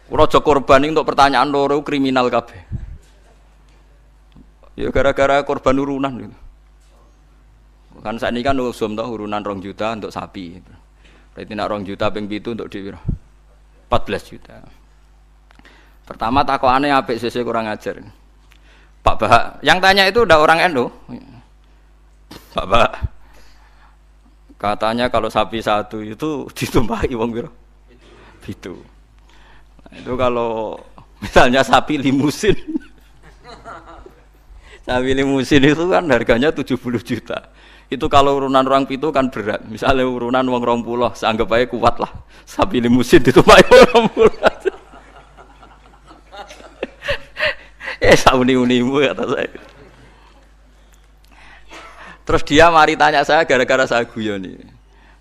Raja korban untuk pertanyaan loro kriminal kabeh. Ya gara-gara korban urunan gitu. Kan saat ini kan usum toh urunan 2 juta untuk sapi. Berarti nak 2 juta ping 7 untuk di 14 juta. Pertama takokane apik sesuk kurang ajar. Pak Bahak, yang tanya itu udah orang NU. Pak Bahak. Katanya kalau sapi satu itu ditumpahi wong piro? 7. Nah, itu kalau misalnya sapi limusin. Sapi limusin itu kan harganya 70 juta. Itu kalau urunan orang pitu kan berat. Misalnya urunan wong 20, seanggap aja kuat lah. Sapi limusin ditumpahi wong 20. Sauni-unimu kata saya. Terus dia mari tanya saya gara-gara saya guyon ini.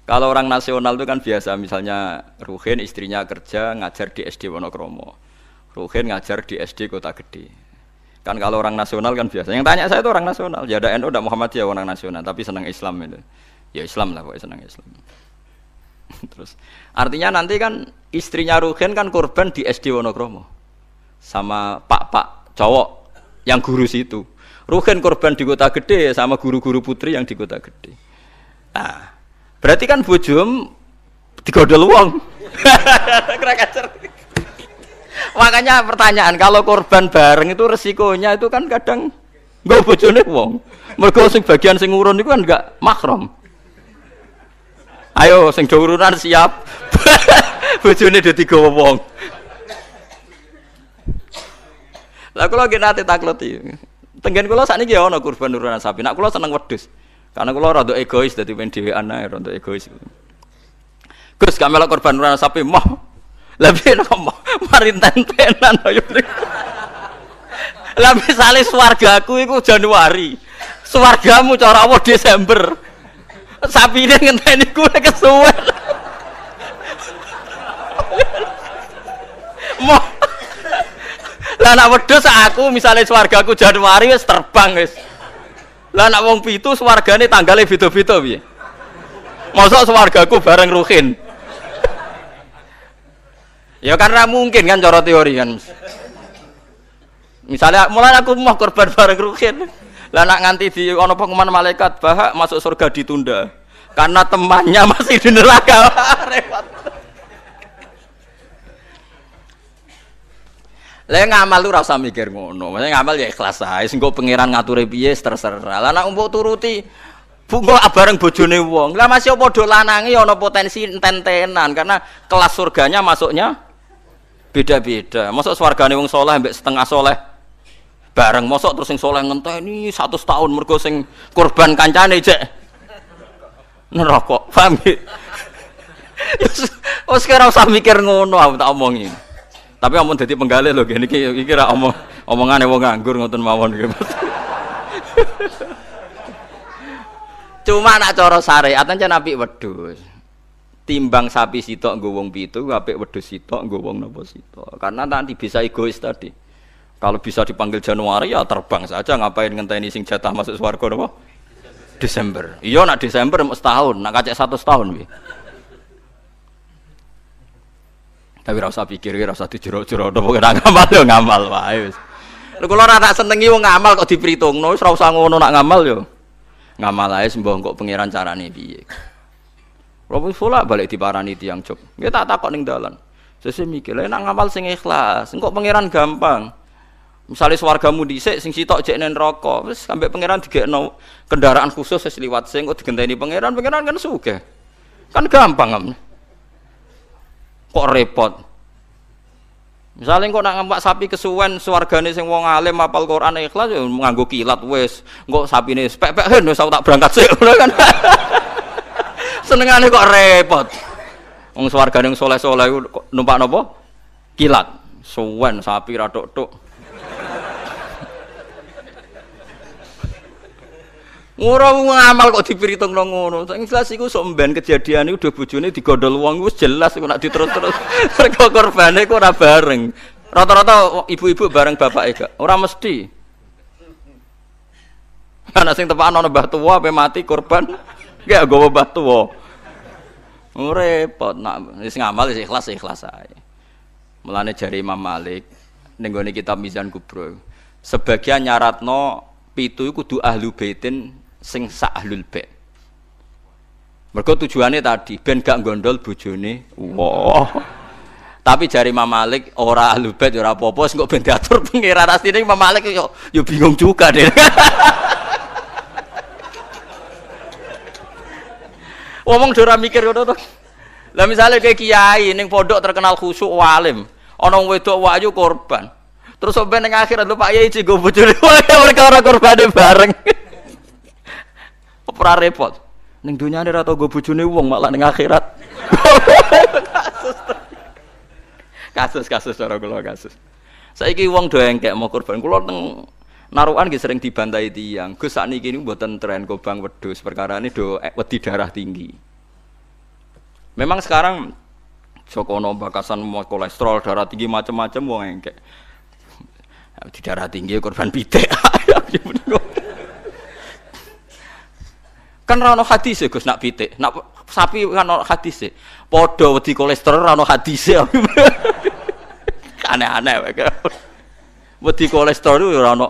Kalau orang nasional itu kan biasa, misalnya Ruhin istrinya kerja ngajar di SD Wonokromo. Ruhin ngajar di SD Kota Gede. Kan kalau orang nasional kan biasa. Yang tanya saya itu orang nasional. Ya ada NU, ada Muhammadiyah orang nasional, tapi senang Islam itu. Ya Islam lah pokoknya senang Islam. Terus artinya nanti kan istrinya Ruhin kan korban di SD Wonokromo. Sama pak-pak cowok yang guru situ. Ruhin korban di Kota Gede sama guru-guru putri yang di Kota Gede. Nah, berarti kan bojom digodol wong. Makanya pertanyaan, kalau korban bareng itu resikonya itu kan kadang enggak bojone wong. Mergo sing bagian sing urun itu kan enggak mahram. Ayo sing do urunan siap. Bojone dadi gawa wong. Lah kula nggih nate takleti. Tenggen kula sakniki ya ana kurban urunan sapi. Nak kula seneng wedhus. Karena kula rada egois dadi men dhewean ae rada egois. Gus gak melok korban urunan sapi moh. Lah piye kok mari tentenan ayo. Lah misale swargaku iku Januari. Swargamu cara apa Desember. Sapine ngenteni kuwi kesuwen. Moh. Lah nek wedhus aku misale swargaku Januari wis terbang wis. Lah nek wong 7 swargane tanggale beda-beda piye? Mosok swargaku bareng Ruhin. Ya karena mungkin kan cara teori kan. Misalnya mulai aku mau korban bareng Ruhin. Lah nak nganti di ana pengumuman malaikat Bahak masuk surga ditunda. Karena temannya masih di neraka. Repot. Lah ngamal lu ora usah mikir ngono. Maksudnya ngamal ya ikhlas ae. Sing kok pangeran ngature piye terserah. Lah nek mbok turuti bungo bareng bojone wong. Lah masih padha lanange ana potensi enten-tenan karena kelas surganya masuknya beda-beda. Mosok swargane wong saleh mbek setengah saleh bareng. Mosok terus sing saleh ngenteni 100 tahun mergo sing korban kancane cek neraka. Paham nggih? Wes ora usah mikir ngono aku tak omongi. Tapi amun dadi penggalih lho iki ra omongane wong nganggur ngoten mawon iki. Cuma nak cara syariat ancen apik wedhus. Timbang sapi sitok nggo wong 7, apik wedhus sitok nggo wong napa sitok. Karena nanti bisa egois tadi. Kalau bisa dipanggil Januari ya terbang saja, ngapain ngenteni sing jatah masuk swarga napa? Desember. Iya nak Desember mesti setahun, nak kacek 100 tahun piye. Tapi ora usah pikir, ora usah dijero-jero, pokoke nak ngamal yo ngamal wae wis. Lha kula ora tak senengi wong ngamal kok diperhitungno, wis ora usah ngono nak ngamal yo. Ngamal ae sembah kok pangeran carane piye. Kula wis balik diparani tiyang Jog. Nggih tak takok ning dalan. Sesuk mikir, lha nak ngamal sing ikhlas, engko pangeran gampang. Misale swargamu dhisik sing sitok jek ning neraka, wis sampe pangeran digekno kendaraan khusus wis liwat sing kok digenteni pangeran kan sugih. Kan gampang. Kok repot. Misalnya kok nak ngempak sapi kesuwen swargane sing wong alim hafal Quran ikhlas ya nganggo kilat wis. Engko sapine pek-peken wis tak berangkat sik kan. Senengane kok repot. Wong swargane saleh-saleh kok numpak napa? Kilat. Suwen sapi ra tok-tok. Ora ngamal kok dipiritungno ngono. Sing jelas iku sok mben kejadian iku udah bojone digondol wong wis jelas kok nek diterus-terus. Mergo korbane kok ora bareng. Rata-rata ibu-ibu bareng bapake gak. Ora mesti. Ana sing tepakan ana mbah tuwa ape mati korban gak nggawa mbah tuwa. Repot nak wis ngamal wis ikhlas ae. Mulane jari Imam Malik ning gone kitab Mizan Kubro. Sebagian nyaratno 7 iku kudu ahlu baitin sing sak ahlul bait. Mergo tujuane tadi ben gak gondol bojone. Wah. Tapi jari Imam Malik ora ahlul bait ora apa-apa sing kok ben diatur pangeran asline Imam Malik yo bingung juga deh. Ngomong ora mikir ngono to. Lah misale kayak kiai ning pondok terkenal khusyuk alim, ana wong wedok wayu korban. Terus sampe ning akhirat lho Pak Yai go bojone perkara korbane bareng. Ora repot. Ning dunyane ora tau go bojone wong malah ning akhirat. Kasus cara kula kasus. Saiki wong do engkek mau korban. Kula teng narukan nggih sering dibantai tiyang. Gus sakniki niku mboten tren kobang wedhus, perkarane do wedi darah tinggi. Memang sekarang Jokono bakasan kolesterol, darah tinggi macam-macam wong engkek. Di darah tinggi korban pitik. Kan ra ono hadis Gus nak pitik, nak sapi kan ono hadis. Padha wedi kolesterol ra ono hadis. Aneh-aneh wae. Wedi kolesterol ora ono.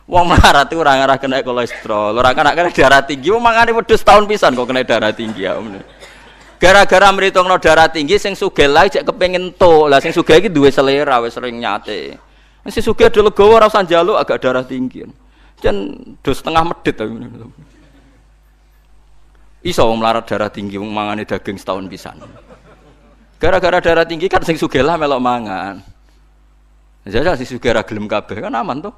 Wong melarat itu ora ngarah kena kolesterol, ora kena darah tinggi, wong mangane wedhus tahun pisan kok kena darah tinggi ya. Gara-gara mritungno darah tinggi sing sugih lae cek kepengin entuk. Lah sing sugih iki duwe selera wis sering nyate. Sing sugih do legowo ora usah njaluk agak darah tinggi. Jan do setengah medhit ta. Iso wong melarat darah tinggi wong mangane daging setahun pisan. Gara-gara darah tinggi kan sing sugih lah melok mangan. Jajal sing sugih ra gelem kabeh kan aman to.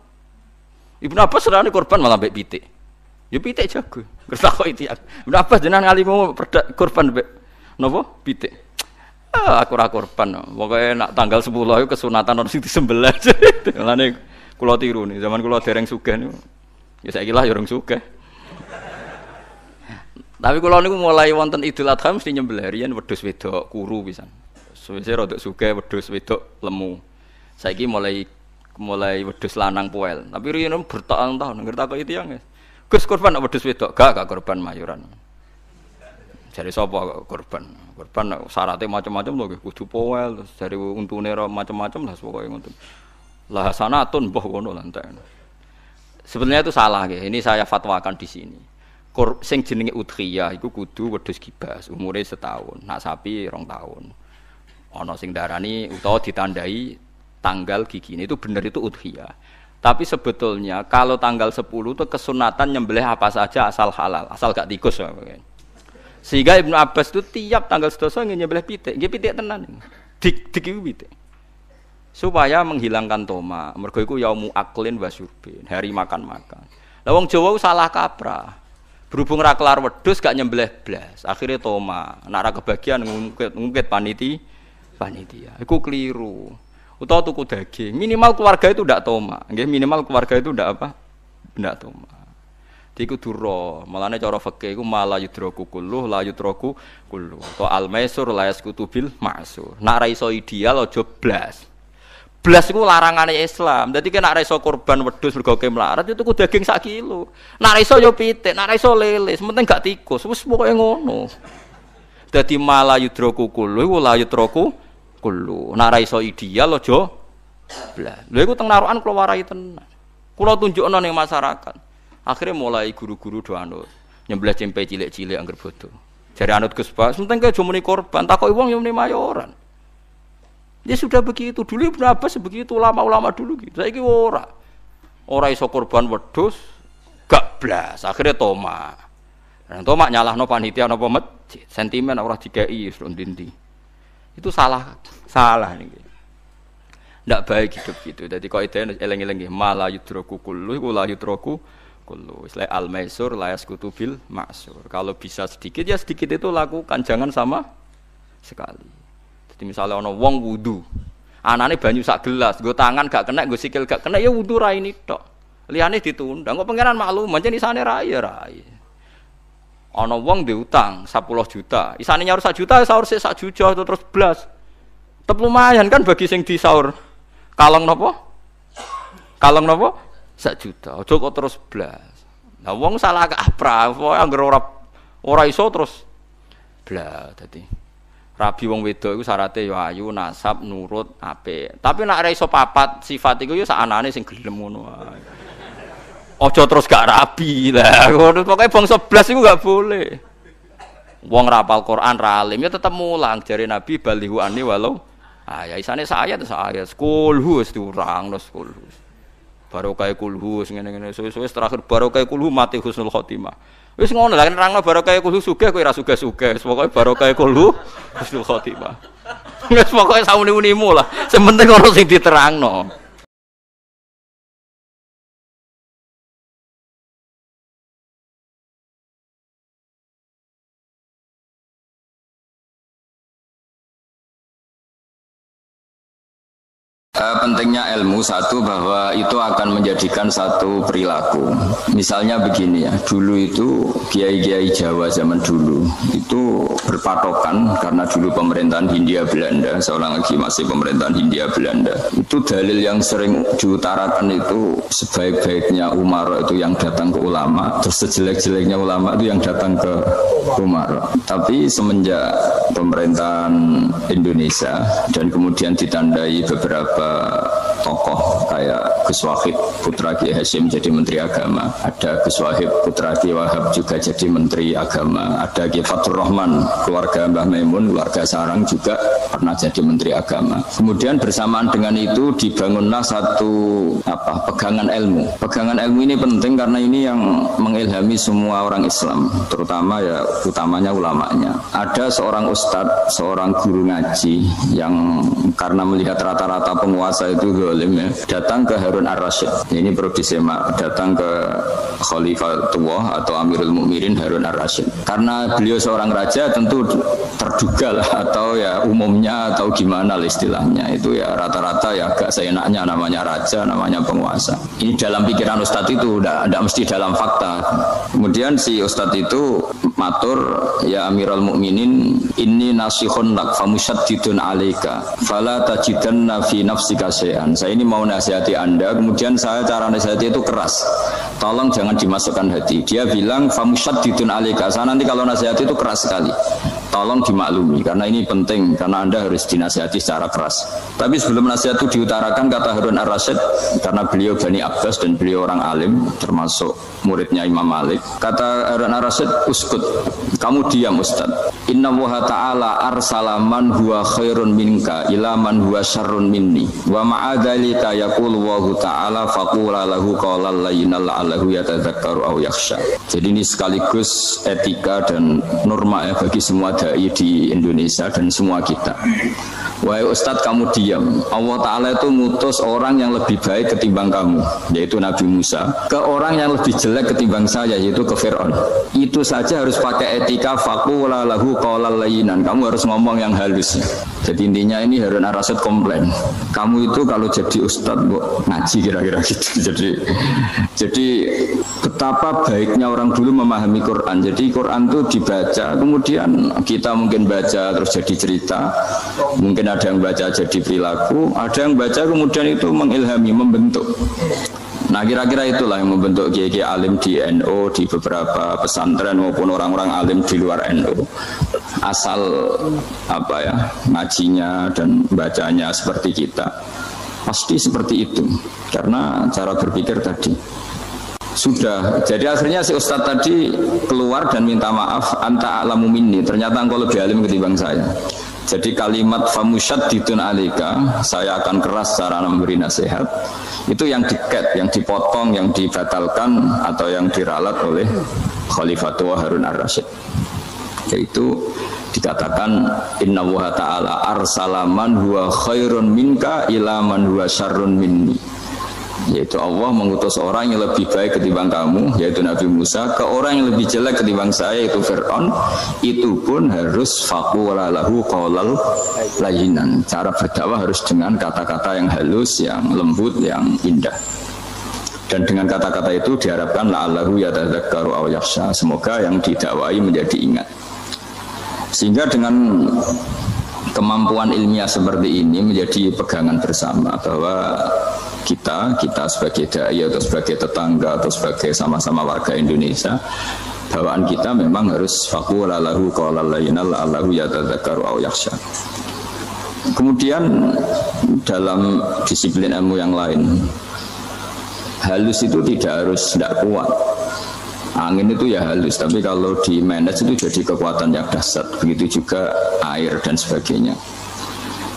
Ibnu Abbas serane korban malah mbek pitik. Ya pitik jago. Kertakok iki. Ibnu Abbas jenengan ngalimu korban mbek napa? Pitik. Aku ora korban. Pokoke nak tanggal 10 iku kesunatan ono sing disembelih. Mulane kula tiru nih, zaman kula dereng sugih niku. Ya saiki lah ya urung sugih. Tapi kula niku mulai wonten Idul Adha mesti nyembelih riyen wedhus wedok kuru pisan. Suwe-suwe rada sugih wedhus wedok lemu. Saiki mulai wedhus lanang poel. Tapi riyen bertahun-tahun ngertakok itu yang Gus korban wedhus wedok, gak korban mayuran. Jare sapa korban? Korban syaratnya macam-macam lho kudu poel, terus jare untune macam-macam lah pokoke ngoten. Lah sanatun mbah ngono lan tak. Sebenarnya itu salah nggih. Ini saya fatwakan di sini. Sing jenenge udhiyah iku kudu wedhus kibas, umure setahun. Nak sapi 2 tahun. Ana sing darani utawa ditandai tanggal gigine itu benar itu udhiyah. Tapi sebetulnya kalau tanggal 10 itu kesunatan nyembelih apa saja asal halal, asal gak tikus. Sehingga Ibnu Abbas itu tiap tanggal 11 nyembelih pitik, nggih pitik tenan. Dik iku pitik. Supaya menghilangkan toma. Mergo iku yaumu aklin wa syurbin, hari makan-makan. Lah wong Jawa salah kaprah. Berhubung ra kelar wedhus gak nyembelih blas, akhirnya toma. Nek ra kebagian ngungkit panitia. Iku keliru. Utawa tuku daging, minimal keluarga itu ndak toma. Nggih, minimal keluarga itu ndak apa? Ndak toma. Iku duro, malane cara fikih iku mala yudraku kulluh la yudraku kulluh. To al-maisur la yasqutu bil ma'sur. Nek ra iso ideal aja blas. Blas iku larangane Islam. Dadi nek ra iso korban wedhus mergo melarat itu tuku daging 1 kilo. Nek ra iso yo pitik, nek ra iso lele, penting gak tikus. Wis pokoke ngono. Dadi mala yudraku kulluh iku la yudraku kulluh. Nek ra iso ideal aja blas. Lha iku teng narukan kula warai tenan. Kula tunjukno ning masyarakat. Akhirnya mulai guru-guru do anut nyembelih cempe cilik-cilik angger bodoh. Jare anut Gus Bas, penting ke aja muni korban, takoki wong yo muni mayoran. Dia sudah begitu. Dulu Ibnu Abbas begitu, ulama-ulama dulu gitu. Saiki ora. Ora iso korban wedhus, gak blas. Akhirnya toma. Dan toma nyalahno panitia napa masjid. Sentimen ora dikeki wis ndi. Itu salah niki. Ndak baik hidup gitu. Dadi kok ide eleng-eleng nggih, mala yudraku kullu iku la yudraku kullu. Isla al-maisur la yasqutu bil ma'sur. Kalau bisa sedikit ya sedikit itu lakukan, jangan sama sekali. Jadi misalnya ana wong wudu, anane banyu sak gelas, nggo tangan gak kena, nggo sikil gak kena ya wudu ra ini tok. Liyane ditunda. Kok pangeran maklum, pancen isane ra ya ra. Ana wong diutang 10 juta, isane nyaur 1 juta, sahur sik 1 juta terus blas. Tetep lumayan kan bagi sing disaur. Kalong napa? 1 juta. Aja kok terus blas. Lah wong salah kaprah, pokoke anggere ora iso terus blas dadi. Rabi wong wedok iku syaraté ya ayu, nasab, nurut, apik. Tapi nek ora iso papat sifat iku ya sakanane sing gelem ngono wae. Aja terus gak rabi lah. Ngono pokoke bangsa blas iku gak boleh. Wong rapal Quran ra alim ya tetep mulang jare Nabi balihu ani walau ya isane saya terus ayat kulhu wis diurang terus kulhu. Barokah kulhu ngene-ngene suwe-suwe terakhir barokah kulhu mati husnul khotimah. Wis ngono lah nerangno barokah kulhu sugih kowe ora sugih-sugih. Pokoke barokah kulhu husnul khotimah. Wis pokoke sauni-unimu lah. Sing penting ono sing diterangno. Pentingnya ilmu satu bahwa itu akan menjadikan satu perilaku. Misalnya begini ya, dulu itu kiai-kiai Jawa zaman dulu itu berpatokan karena dulu pemerintahan Hindia Belanda, seorang lagi masih pemerintahan Hindia Belanda. Itu dalil yang sering diutarakan itu sebaik-baiknya Umar itu yang datang ke ulama, terus sejelek-jeleknya ulama itu yang datang ke Umar. Tapi semenjak pemerintahan Indonesia dan kemudian ditandai beberapa tokoh kayak Gus Wahid putra Kiai Hasyim jadi Menteri Agama, ada Gus Wahid putra Kiai Wahab juga jadi Menteri Agama, ada Kiai Fathur Rahman keluarga Mbah Maimun, keluarga Sarang juga pernah jadi Menteri Agama. Kemudian bersamaan dengan itu dibangunlah satu pegangan ilmu. Pegangan ilmu ini penting karena ini yang mengilhami semua orang Islam, terutama ya utamanya ulamanya. Ada seorang ustadz, seorang guru ngaji yang karena melihat rata-rata penguasa itu zalim ya, datang ke Harun Ar-Rasyid. Ini perlu disimak, datang ke Khalifatullah atau Amirul Mukminin Harun Ar-Rasyid. Karena beliau seorang raja tentu terduga lah atau ya umumnya atau gimana lah istilahnya. Itu ya rata-rata ya agak seenaknya namanya raja, namanya penguasa. Ini dalam pikiran ustadz itu tidak mesti dalam fakta. Kemudian si ustadz itu matur, ya Amirul Mukminin inni nasihun lak famusyaddidun alaika fala tajidanna fi nafsika syai'an. Saya ini mau nasihati Anda, kemudian saya cara nasihati itu keras. Tolong jangan dimasukkan hati. Dia bilang famusyaddidun alaika. Saya nanti kalau nasihati itu keras sekali. Tolong dimaklumi karena ini penting, karena Anda harus dinasihati secara keras. Tapi sebelum nasihat itu diutarakan, kata Harun Ar-Rasyid, karena beliau Bani Abbas dan beliau orang alim termasuk muridnya Imam Malik, kata Harun Ar-Rasyid, uskut, kamu diam Ustaz. Inna Allaha ta'ala arsala man huwa khairun minka ila man huwa syarrun minni wa ma'adhalika yaqulu Allahu ta'ala faqula lahu qawlan layyinan la'allahu yatadzakkaru aw yakhsha. Jadi ini sekaligus etika dan norma ya bagi semua dai di Indonesia dan semua kita. Wahai Ustadz, kamu diam. Allah Ta'ala itu ngutus orang yang lebih baik ketimbang kamu, yaitu Nabi Musa, ke orang yang lebih jelek ketimbang saya, yaitu ke Fir'aun. Itu saja harus pakai etika, faqula lahu qawlan layyinan. Kamu harus ngomong yang halus. Jadi intinya ini Harun Ar-Rasyid komplain, kamu itu kalau jadi Ustadz ngaji kira-kira gitu. Jadi betapa baiknya orang dulu memahami Quran. Jadi Quran itu dibaca, kemudian kita mungkin baca terus jadi cerita, mungkin ada yang baca jadi perilaku, ada yang baca kemudian itu mengilhami, membentuk. Nah kira-kira itulah yang membentuk kiai-kiai alim di NU, di beberapa pesantren maupun orang-orang alim di luar NU. Asal ngajinya dan bacanya seperti kita, pasti seperti itu. Karena cara berpikir tadi sudah, jadi akhirnya si Ustadz tadi keluar dan minta maaf, anta a'lamu minni, ternyata engkau lebih alim ketimbang saya. Jadi kalimat famusyaddidun alika, saya akan keras cara memberi nasihat, itu yang diket, yang dipotong, yang dibatalkan atau yang diralat oleh Khalifatullah Harun Ar-Rasyid. Yaitu dikatakan inna Allaha ta'ala arsala man huwa khairun minka ila man huwa syarrun minni. Yaitu Allah mengutus orang yang lebih baik ketimbang kamu, yaitu Nabi Musa, ke orang yang lebih jelek ketimbang saya, yaitu Fir'aun. Itu pun harus faqula lahu qawlan layyinan. Cara berdakwah harus dengan kata-kata yang halus, yang lembut, yang indah. Dan dengan kata-kata itu diharapkan la'allahu yatadzakkaru aw yakhsha, semoga yang didakwai menjadi ingat. Sehingga dengan kemampuan ilmiah seperti ini menjadi pegangan bersama bahwa kita sebagai dai atau sebagai tetangga atau sebagai sama-sama warga Indonesia bawaan kita memang harus faqula lahu qawlan layyinan la'allahu yatadzakkaru aw yakhsha. Kemudian dalam disiplin ilmu yang lain, halus itu tidak kuat. Angin itu ya halus, tapi kalau di manage itu jadi kekuatan yang dahsyat. Begitu juga air dan sebagainya.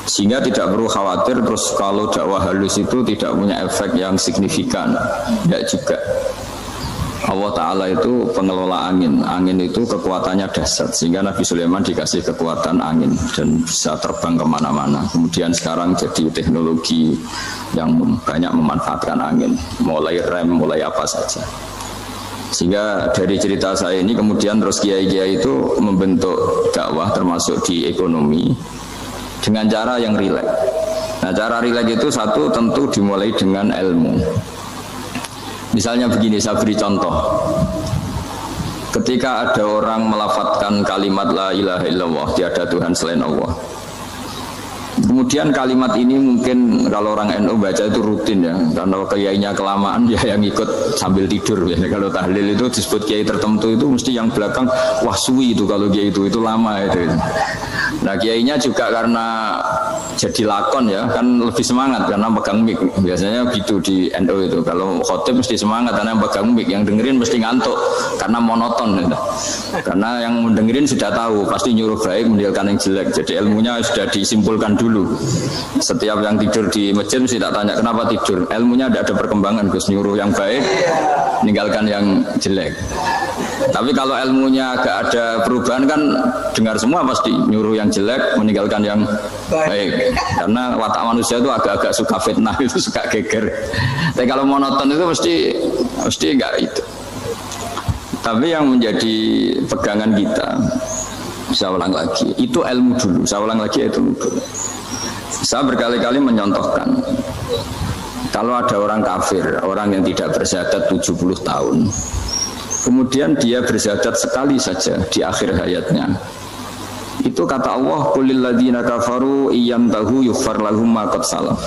Sehingga tidak perlu khawatir terus kalau dakwah halus itu tidak punya efek yang signifikan. Tidak juga. Allah Ta'ala itu pengelola angin. Angin itu kekuatannya dahsyat. Sehingga Nabi Sulaiman dikasih kekuatan angin dan bisa terbang kemana-mana. Kemudian sekarang jadi teknologi yang banyak memanfaatkan angin. Mulai rem, mulai apa saja. Sehingga dari cerita saya ini kemudian terus kiai-kiai itu membentuk dakwah termasuk di ekonomi dengan cara yang rileks. Nah, cara rileks itu satu tentu dimulai dengan ilmu. Misalnya begini, saya beri contoh. Ketika ada orang melafadzkan kalimat la ilaha illallah, tiada Tuhan selain Allah. Kemudian kalimat ini mungkin kalau orang NU baca itu rutin ya, karena kiainya kelamaan ya yang ikut sambil tidur ya. Kalau tahlil itu disebut kiai tertentu itu mesti yang belakang wah suwi itu kalau kiai itu lama itu. Nah kiainya juga karena jadi lakon ya kan lebih semangat karena pegang mic. Biasanya gitu di NU itu kalau khotib mesti semangat karena yang pegang mic, yang dengerin mesti ngantuk karena monoton gitu. Karena yang mendengerin sudah tahu pasti nyuruh baik meninggalkan yang jelek. Jadi ilmunya sudah disimpulkan dulu. Setiap yang tidur di masjid mesti tak tanya kenapa tidur. Ilmunya tidak ada perkembangan, Gus, nyuruh yang baik meninggalkan yang jelek. Tapi kalau ilmunya agak ada perubahan kan dengar semua pasti nyuruh yang jelek meninggalkan yang baik. Karena watak manusia itu agak-agak suka fitnah, itu suka geger. Tapi kalau monoton itu mesti enggak itu. Tapi yang menjadi pegangan kita, saya ulang lagi, itu ilmu dulu. Saya ulang lagi itu dulu. Saya berkali-kali menyontohkan, kalau ada orang kafir, orang yang tidak bersyahadat 70 tahun, kemudian dia bersyahadat sekali saja di akhir hayatnya. Itu kata Allah, qulil ladzina kafaru iyyantahu yughfar lahum ma qad salaf.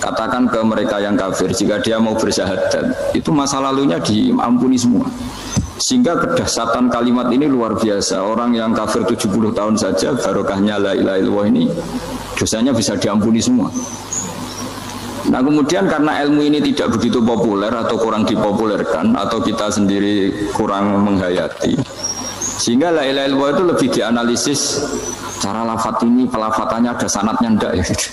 Katakan ke mereka yang kafir, jika dia mau bersyahadat, itu masa lalunya diampuni semua. Sehingga kedahsyatan kalimat ini luar biasa. Orang yang kafir 70 tahun saja, barokahnya la ilaha illallah ini, dosanya bisa diampuni semua. Nah kemudian karena ilmu ini tidak begitu populer atau kurang dipopulerkan atau kita sendiri kurang menghayati, sehingga la ilaha illallah itu lebih dianalisis cara lafadz ini, pelafatannya ada sanadnya enggak ya gitu.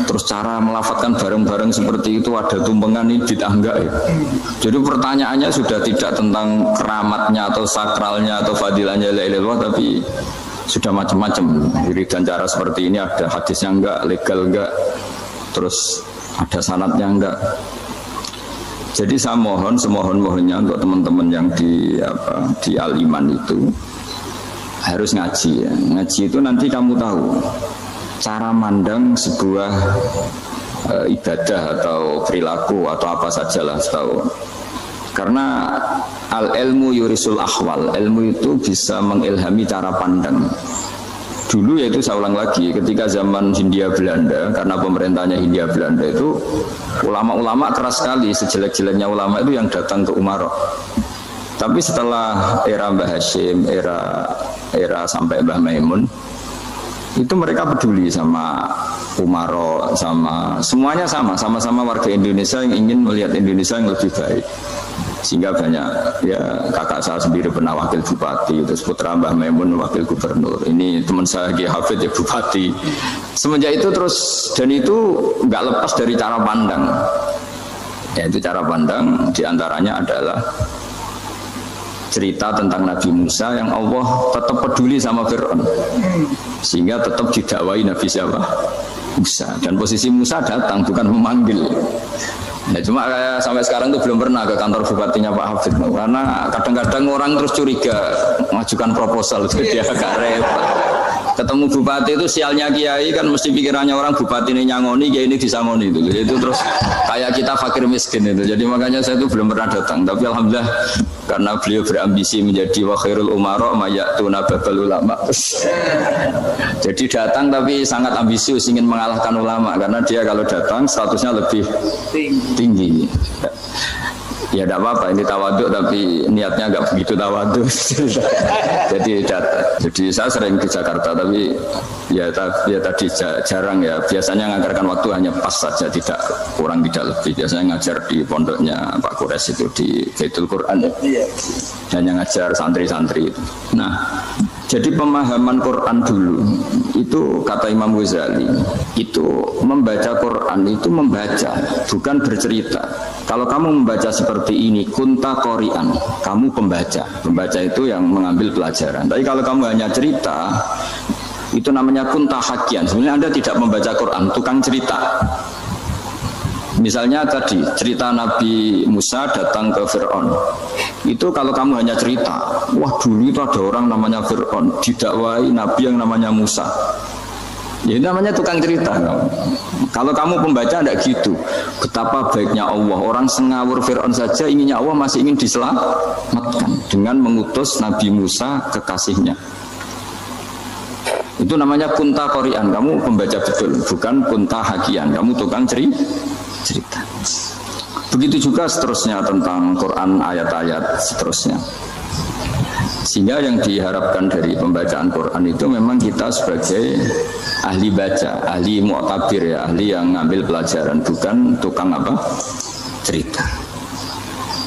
Terus cara melafatkan bareng-bareng seperti itu ada tumpengan ini bid'ah enggak ya. Jadi pertanyaannya sudah tidak tentang keramatnya atau sakralnya atau fadilahnya la ilaha illallah, tapi sudah macam-macam. Jadi dan cara seperti ini ada hadisnya enggak, legal enggak, terus ada sanadnya enggak. Jadi saya mohon semohon-mohonnya untuk teman-teman yang di Al-Iman itu harus ngaji ya. Ngaji itu nanti kamu tahu cara mandang sebuah ibadah atau perilaku atau apa sajalah tahu. Karena al-ilmu yurisul ahwal, ilmu itu bisa mengilhami cara pandang. Dulu yaitu saya ulang lagi, ketika zaman Hindia Belanda, karena pemerintahnya Hindia Belanda itu ulama-ulama keras sekali, sejelek-jeleknya ulama itu yang datang ke Umaro. Tapi setelah era Mbah Hashim, era sampai Mbah Maimun, itu mereka peduli sama Umaro, sama semuanya sama-sama warga Indonesia yang ingin melihat Indonesia yang lebih baik. Sehingga banyak ya kakak saya sendiri pernah wakil bupati, terus putra Mbah Maimun wakil gubernur. Ini teman saya Ki Hafid ya bupati. Semenjak itu terus dan itu nggak lepas dari cara pandang. Ya itu cara pandang diantaranya adalah cerita tentang Nabi Musa yang Allah tetap peduli sama Fir'aun sehingga tetap didakwai Nabi siapa? Musa. Dan posisi Musa datang bukan memanggil. Ya cuma kayak sampai sekarang tuh belum pernah ke kantor bupatinya Pak Hafid karena kadang-kadang orang terus curiga mengajukan proposal itu dia agak repot. Ketemu bupati itu sialnya kiai kan mesti pikirannya orang bupati ini nyangoni, kiai ini disangoni itu terus kayak kita fakir miskin itu. Jadi makanya saya itu belum pernah datang. Tapi alhamdulillah karena beliau berambisi menjadi wa khairul umara mayatuna babal ulama. Jadi datang tapi sangat ambisius ingin mengalahkan ulama karena dia kalau datang statusnya lebih tinggi. Ya tidak apa-apa, ini tawaduk tapi niatnya agak begitu tawaduk. jadi saya sering di Jakarta tapi ya tadi jarang ya. Biasanya ngajarkan waktu hanya pas saja, tidak kurang tidak lebih. Biasanya ngajar di pondoknya Pak Kures itu di Baitul Quran. Hanya ngajar santri-santri itu. Nah, jadi pemahaman Quran dulu itu kata Imam Ghazali itu membaca Quran itu membaca bukan bercerita. Kalau kamu membaca seperti ini kunta qori'an, kamu pembaca. Pembaca itu yang mengambil pelajaran. Tapi kalau kamu hanya cerita itu namanya kunta hakian. Sebenarnya Anda tidak membaca Quran, tukang cerita. Misalnya tadi cerita Nabi Musa datang ke Fir'aun. Itu kalau kamu hanya cerita, wah dulu itu ada orang namanya Fir'aun didakwai Nabi yang namanya Musa. Ya ini namanya tukang cerita. Kalau kamu pembaca tidak gitu. Betapa baiknya Allah. Orang sengawur Fir'aun saja inginnya Allah masih ingin diselamatkan dengan mengutus Nabi Musa kekasihnya. Itu namanya kunta qori'an. Kamu pembaca betul, bukan kunta hakian. Kamu tukang cerita. Begitu juga seterusnya tentang Quran ayat-ayat seterusnya. Sehingga yang diharapkan dari pembacaan Quran itu memang kita sebagai ahli baca, ahli mu'tabir ya, ahli yang ngambil pelajaran, bukan tukang apa? Cerita.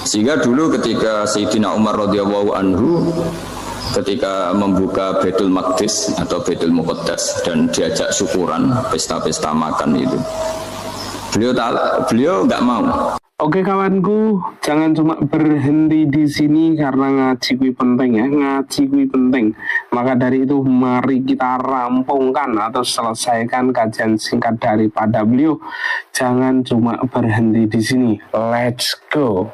Sehingga dulu ketika Sayyidina Umar radhiyallahu anhu ketika membuka Baitul Maqdis atau Baitul Muqaddas dan diajak syukuran, pesta-pesta makan itu. Beliau nggak mau. Oke kawanku, jangan cuma berhenti di sini karena ngaji kui penting ya, ngaji kui penting. Maka dari itu mari kita rampungkan atau selesaikan kajian singkat daripada beliau. Jangan cuma berhenti di sini. Let's go.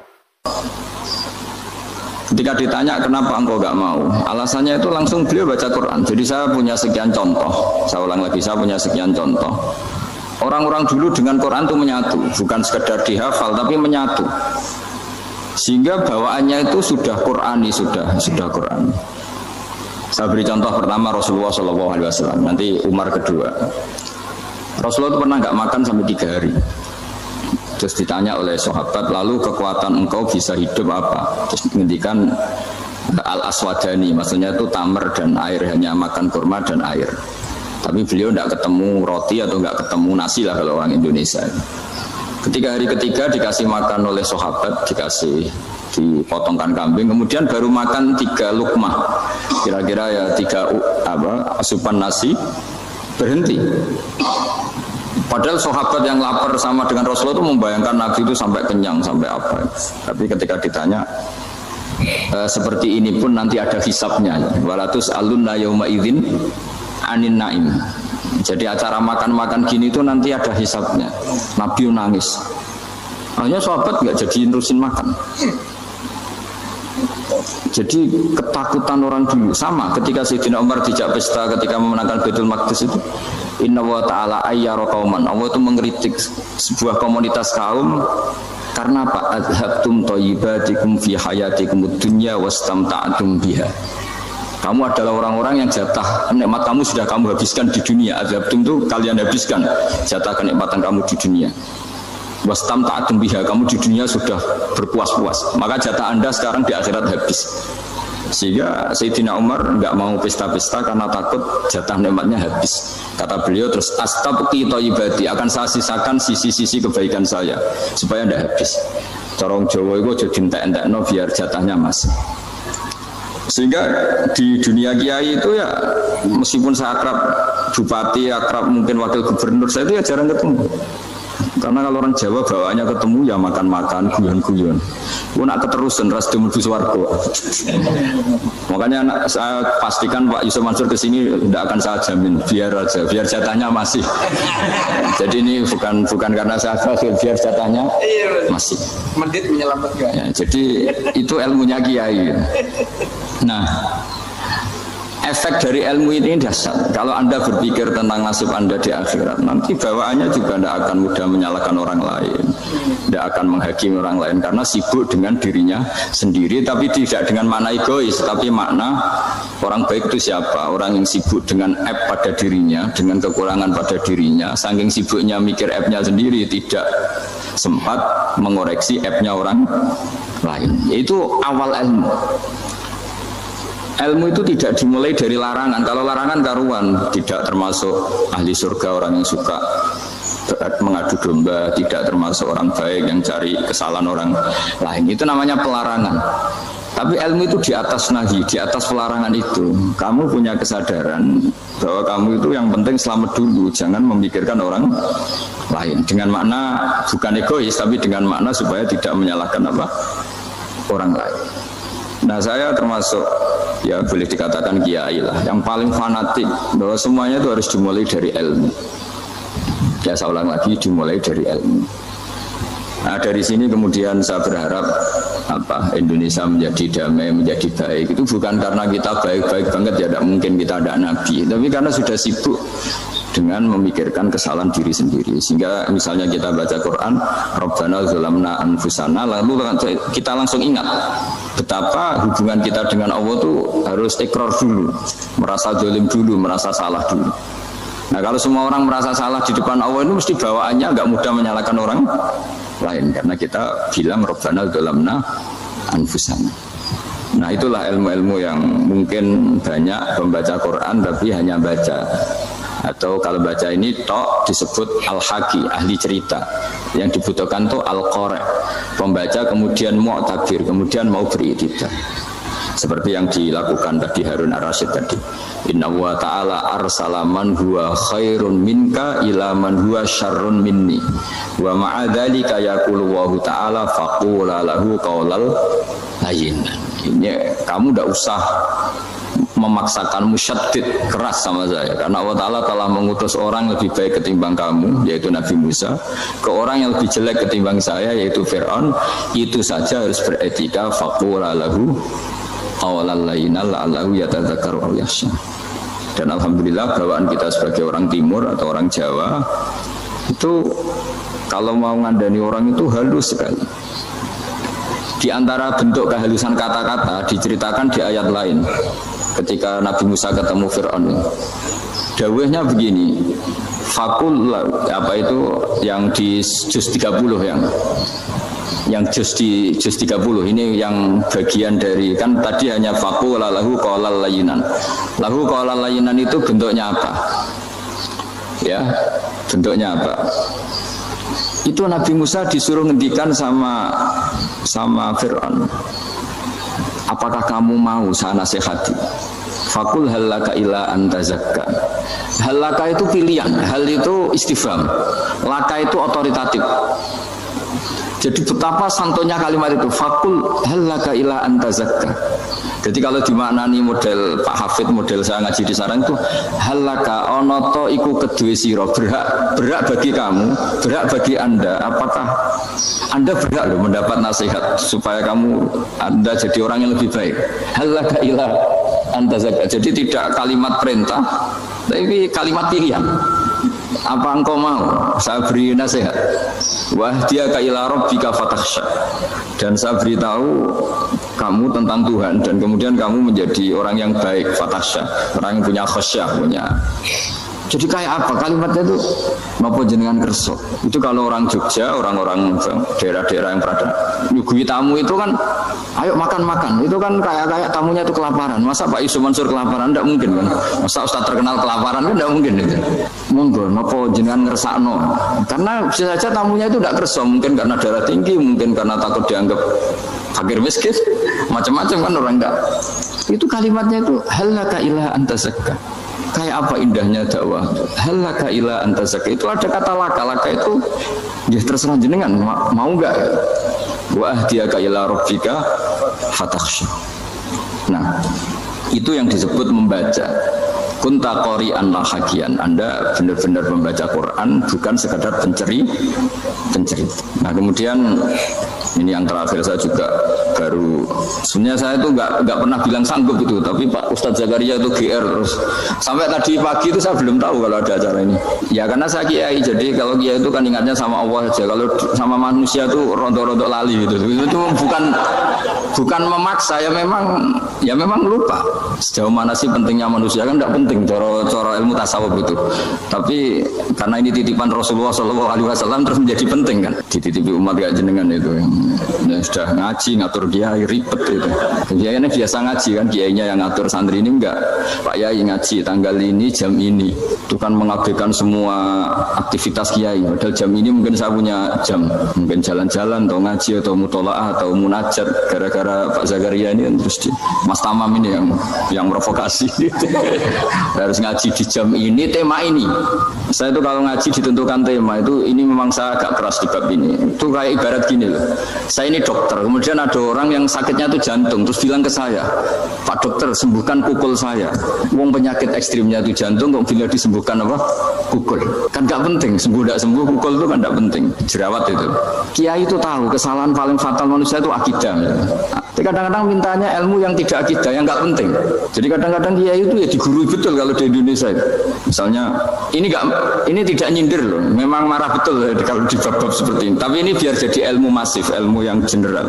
Ketika ditanya kenapa engkau gak mau, alasannya itu langsung beliau baca Quran. Jadi saya punya sekian contoh. Saya ulang lagi, saya punya sekian contoh. Orang-orang dulu dengan Quran itu menyatu, bukan sekedar dihafal tapi menyatu. Sehingga bawaannya itu sudah Qurani, sudah Quran. Saya beri contoh pertama Rasulullah SAW, nanti Umar kedua. Rasulullah itu pernah nggak makan sampai 3 hari. Terus ditanya oleh sahabat, lalu kekuatan engkau bisa hidup apa? Terus menghentikan al-aswadani, maksudnya itu tamar dan air, hanya makan kurma dan air. Tapi beliau tidak ketemu roti atau nggak ketemu nasi lah kalau orang Indonesia. Ketika hari ketiga dikasih makan oleh sahabat, dipotongkan kambing, kemudian baru makan 3 lukmah, kira-kira ya 3 asupan nasi, berhenti. Padahal sahabat yang lapar sama dengan Rasulullah itu membayangkan Nabi itu sampai kenyang, sampai apa. Tapi ketika ditanya, seperti ini pun nanti ada hisabnya. Walatus alunna yauma idzin anin naim. Jadi acara makan-makan gini itu nanti ada hisabnya. Nabi nangis. Hanya sahabat nggak jadi nerusin makan. Jadi ketakutan orang dulu sama ketika Sayyidina Umar dijak pesta ketika memenangkan Baitul Maqdis itu. Inna wa ta'ala ayyara qauman. Allah itu mengkritik sebuah komunitas kaum karena apa? Adhabtum thayyibatikum fi hayatikum dunya wastamta'tum biha. Kamu adalah orang-orang yang jatah nikmat kamu sudah kamu habiskan di dunia. Adhabtum itu kalian habiskan jatah kenikmatan kamu di dunia. Wastamta'tum biha, kamu di dunia sudah berpuas-puas. Maka jatah Anda sekarang di akhirat habis. Sehingga Sayyidina Umar enggak mau pesta-pesta karena takut jatah nikmatnya habis. Kata beliau terus astabqi thayyibati, akan saya sisakan sisi-sisi kebaikan saya supaya enggak habis. Corong Jawa itu aja dientek-entekno biar jatahnya masih. Sehingga di dunia kiai itu ya meskipun saya akrab bupati, akrab mungkin wakil gubernur, saya itu ya jarang ketemu. Karena kalau orang Jawa bawaannya ketemu ya makan-makan, guyon-guyon. Gue nak keterusan ras di mlebu swarga. Makanya saya pastikan Pak Yusuf Mansur kesini tidak akan saya jamin, biar aja, biar jatahnya masih. Jadi ini bukan karena saya bakhil, biar jatahnya masih. Medit menyelamatkan. Ya, jadi itu ilmunya kiai. Nah, efek dari ilmu ini dahsyat. Kalau Anda berpikir tentang nasib Anda di akhirat, nanti bawaannya juga tidak akan mudah menyalahkan orang lain, tidak akan menghakimi orang lain, karena sibuk dengan dirinya sendiri, tapi tidak dengan makna egois, tapi makna orang baik itu siapa? Orang yang sibuk dengan aib pada dirinya, dengan kekurangan pada dirinya, saking sibuknya mikir aibnya sendiri, tidak sempat mengoreksi aibnya orang lain. Itu awal ilmu. Ilmu itu tidak dimulai dari larangan. Kalau larangan karuan, tidak termasuk ahli surga orang yang suka mengadu domba, tidak termasuk orang baik yang cari kesalahan orang lain. Itu namanya pelarangan. Tapi ilmu itu di atas nahi, di atas pelarangan itu. Kamu punya kesadaran bahwa kamu itu yang penting selamat dulu, jangan memikirkan orang lain. Dengan makna bukan egois, tapi dengan makna supaya tidak menyalahkan orang lain. Nah, saya termasuk, ya boleh dikatakan kiai lah, yang paling fanatik bahwa semuanya itu harus dimulai dari ilmu. Ya saya ulang lagi, dimulai dari ilmu. Nah, dari sini kemudian saya berharap Indonesia menjadi damai, menjadi baik. Itu bukan karena kita baik-baik banget, ya tidak mungkin kita ada nabi, tapi karena sudah sibuk dengan memikirkan kesalahan diri sendiri. Sehingga misalnya kita baca Quran, Rabbana zalamna anfusana, lalu kita langsung ingat betapa hubungan kita dengan Allah itu harus ikrar dulu, merasa zalim dulu, merasa salah dulu. Nah, kalau semua orang merasa salah di depan Allah itu mesti bawaannya agak mudah menyalahkan orang lain, karena kita bilang Rabbana zalamna anfusana. Nah, itulah ilmu-ilmu yang mungkin banyak membaca Quran tapi hanya baca, atau kalau baca ini tok disebut al-haqi, ahli cerita. Yang dibutuhkan tuh al-qari, pembaca kemudian mu'tabir, kemudian mau beriktibar. Seperti yang dilakukan tadi Harun ar-Rasyid tadi. Inna wa ta'ala arsala man huwa khairun minka ila man huwa syarrun minni. Wa ma'adzalika yaqulu wa ta'ala faqula lahu qaulal layyinan. Ini kamu tidak usah memaksakan musyaddid keras sama saya, karena Allah Ta'ala telah mengutus orang lebih baik ketimbang kamu, yaitu Nabi Musa, ke orang yang lebih jelek ketimbang saya, yaitu Fir'aun. Itu saja harus beretika. Faqula lahu qawlan layyinan la'allahu yatadzakkaru aw yakhsha. Dan alhamdulillah bawaan kita sebagai orang timur atau orang Jawa itu kalau mau ngandani orang itu halus sekali. Di antara bentuk kehalusan kata-kata diceritakan di ayat lain. Ketika Nabi Musa ketemu Fir'aun, dawuhnya begini, fakul apa itu yang di juz 30 yang juz 30 ini yang bagian dari, kan tadi hanya fakul lahu qaulal layyinan. Lahu qaulal layyinan itu bentuknya apa? Ya, bentuknya apa? Itu Nabi Musa disuruh ngendikan sama Fir'aun. Apakah kamu mau saya nasihati? Fakul halaka ila antazakka. Halaka itu pilihan, hal itu istifham, laka itu otoritatif. Jadi betapa santonya kalimat itu, fakul halaka ila antazakka. Jadi kalau dimaknani model Pak Hafid, model saya ngaji di sarang itu, halaka onoto iku kedue siro, berhak bagi kamu, berhak bagi Anda. Apakah Anda berhak loh mendapat nasihat supaya Anda jadi orang yang lebih baik? Halaka ila antazakka. Jadi tidak kalimat perintah, tapi kalimat pilihan. Apa engkau mau saya beri nasihat? Wahdiyaka ila rabbika fatakhsha. Dan saya beritahu kamu tentang Tuhan, dan kemudian kamu menjadi orang yang baik, fatakhsha, orang yang punya khasyah, punya. Jadi kayak apa kalimatnya itu? Napa jenengan kerso? Itu kalau orang Jogja, orang-orang daerah-daerah yang berada nyugui tamu itu kan, ayo makan-makan. Itu kan kayak tamunya itu kelaparan. Masa Pak Yusuf Mansur kelaparan? Tidak mungkin kan? Masa Ustaz terkenal kelaparan kan? Tidak mungkin itu. Monggo, napa jenengan ngersakno? Karena bisa saja tamunya itu tidak kerso, mungkin karena darah tinggi, mungkin karena takut dianggap fakir miskin, macam-macam kan orang enggak. Itu kalimatnya itu halaka ila antazakka. Kayak apa indahnya dakwah. Halaka ila antazakka. Itu ada kata laka itu ya terserah jenengan mau enggak. Wa ahdiyaka ila rabbika fatakhsha. Nah, itu yang disebut membaca. Kunta qori'an la hakian. Anda benar-benar membaca Quran, bukan sekadar pencerita. Nah, kemudian ini yang terakhir saya juga baru. Sebenarnya saya itu nggak pernah bilang sanggup itu, tapi Pak Ustadz Zakaria itu GR terus. Sampai tadi pagi itu saya belum tahu kalau ada acara ini. Ya karena saya kiai, jadi kalau kiai itu kan ingatnya sama Allah aja. Kalau sama manusia tuh rontok-rontok lali gitu. Itu bukan memaksa, ya memang lupa. Sejauh mana sih pentingnya manusia kan tidak penting cara ilmu tasawuf itu. Tapi karena ini titipan Rasulullah SAW terus menjadi penting kan. Dititipi umat gak jenengan itu. Ya, sudah ngaji ngatur kiai ribet itu. Kiai ini biasa ngaji kan, kiainya yang ngatur, santri ini enggak. Pak Yai ngaji tanggal ini jam ini. Itu kan mengabaikan semua aktivitas kiai. Padahal jam ini mungkin saya punya jam, mungkin jalan-jalan atau ngaji atau mutolaah atau munajat. Gara-gara Pak Zakaria ini terus Mas Tamam ini yang provokasi. Harus ngaji di jam ini, tema ini. Saya itu kalau ngaji ditentukan tema itu, ini memang saya agak keras di bab ini. Itu kayak ibarat gini loh. Saya ini dokter, kemudian ada orang yang sakitnya itu jantung, terus bilang ke saya, Pak dokter sembuhkan pukul saya. Wong penyakit ekstrimnya itu jantung, kok bila disembuhkan apa? Pukul. Kan gak penting, sembuh tidak sembuh, pukul itu kan gak penting. Jerawat itu. Kiai itu tahu kesalahan paling fatal manusia itu akidah. Tapi kadang-kadang mintanya ilmu yang tidak akidah, yang gak penting. Jadi kadang-kadang kiai itu ya digurui betul kalau di Indonesia itu. Misalnya ini tidak nyindir loh, memang marah betul kalau di bab-bab seperti ini. Tapi ini biar jadi ilmu masif, ilmu yang general.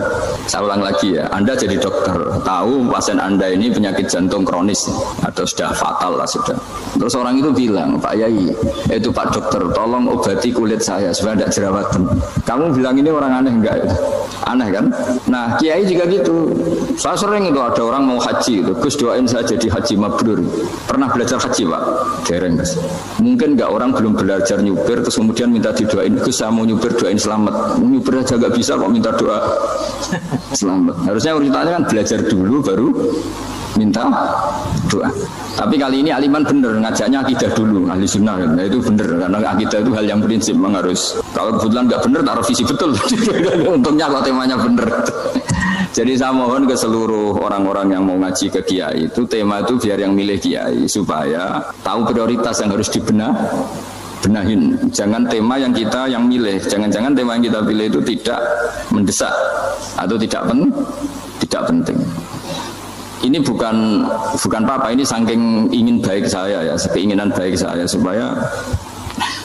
Saya ulang lagi ya, Anda jadi dokter, tahu pasien Anda ini penyakit jantung kronis atau sudah fatal lah sudah. Terus orang itu bilang, Pak Yai, itu Pak dokter, tolong obati kulit saya supaya tidak jerawatan. Kamu bilang ini orang aneh enggak ya? Aneh kan? Nah, kiai juga gitu. Saya sering itu ada orang mau haji itu, Gus doain saya jadi haji mabrur. Pernah belajar haji Pak? Dereng Gus. Mungkin enggak orang belum belajar nyupir terus kemudian minta didoain, Gus saya mau nyupir doain selamat. Nyupir aja enggak bisa kok minta doa selamat. Harusnya urutannya kan belajar dulu baru minta doa. Tapi kali ini aliman bener ngajaknya akidah dulu, ahli sunnah kan. Nah, itu bener karena akidah itu hal yang prinsip memang harus. Kalau kebetulan nggak bener taruh visi betul. Untungnya kalau temanya bener. Jadi saya mohon ke seluruh orang-orang yang mau ngaji ke kiai itu tema itu biar yang milih kiai supaya tahu prioritas yang harus benahin. Jangan tema yang kita yang milih. Jangan-jangan tema yang kita pilih itu tidak mendesak atau tidak penting. Ini bukan apa-apa, ini saking ingin baik saya ya, keinginan baik saya supaya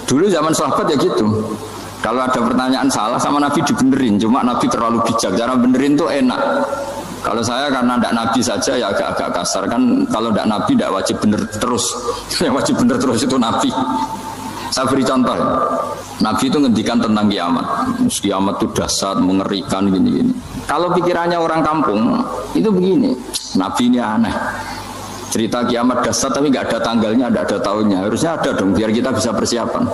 dulu zaman sahabat ya gitu. Kalau ada pertanyaan salah sama Nabi dibenerin, cuma Nabi terlalu bijak, cara benerin tuh enak. Kalau saya karena tidak Nabi saja ya agak kasar kan, kalau tidak Nabi tidak wajib bener terus. Yang wajib bener terus itu Nabi. Saya beri contoh ya. Nabi itu ngendikan tentang kiamat. Kiamat itu dahsyat, mengerikan gini-gini. Kalau pikirannya orang kampung itu begini, Nabi ini aneh. Cerita kiamat dahsyat tapi nggak ada tanggalnya, nggak ada tahunnya. Harusnya ada dong biar kita bisa persiapan.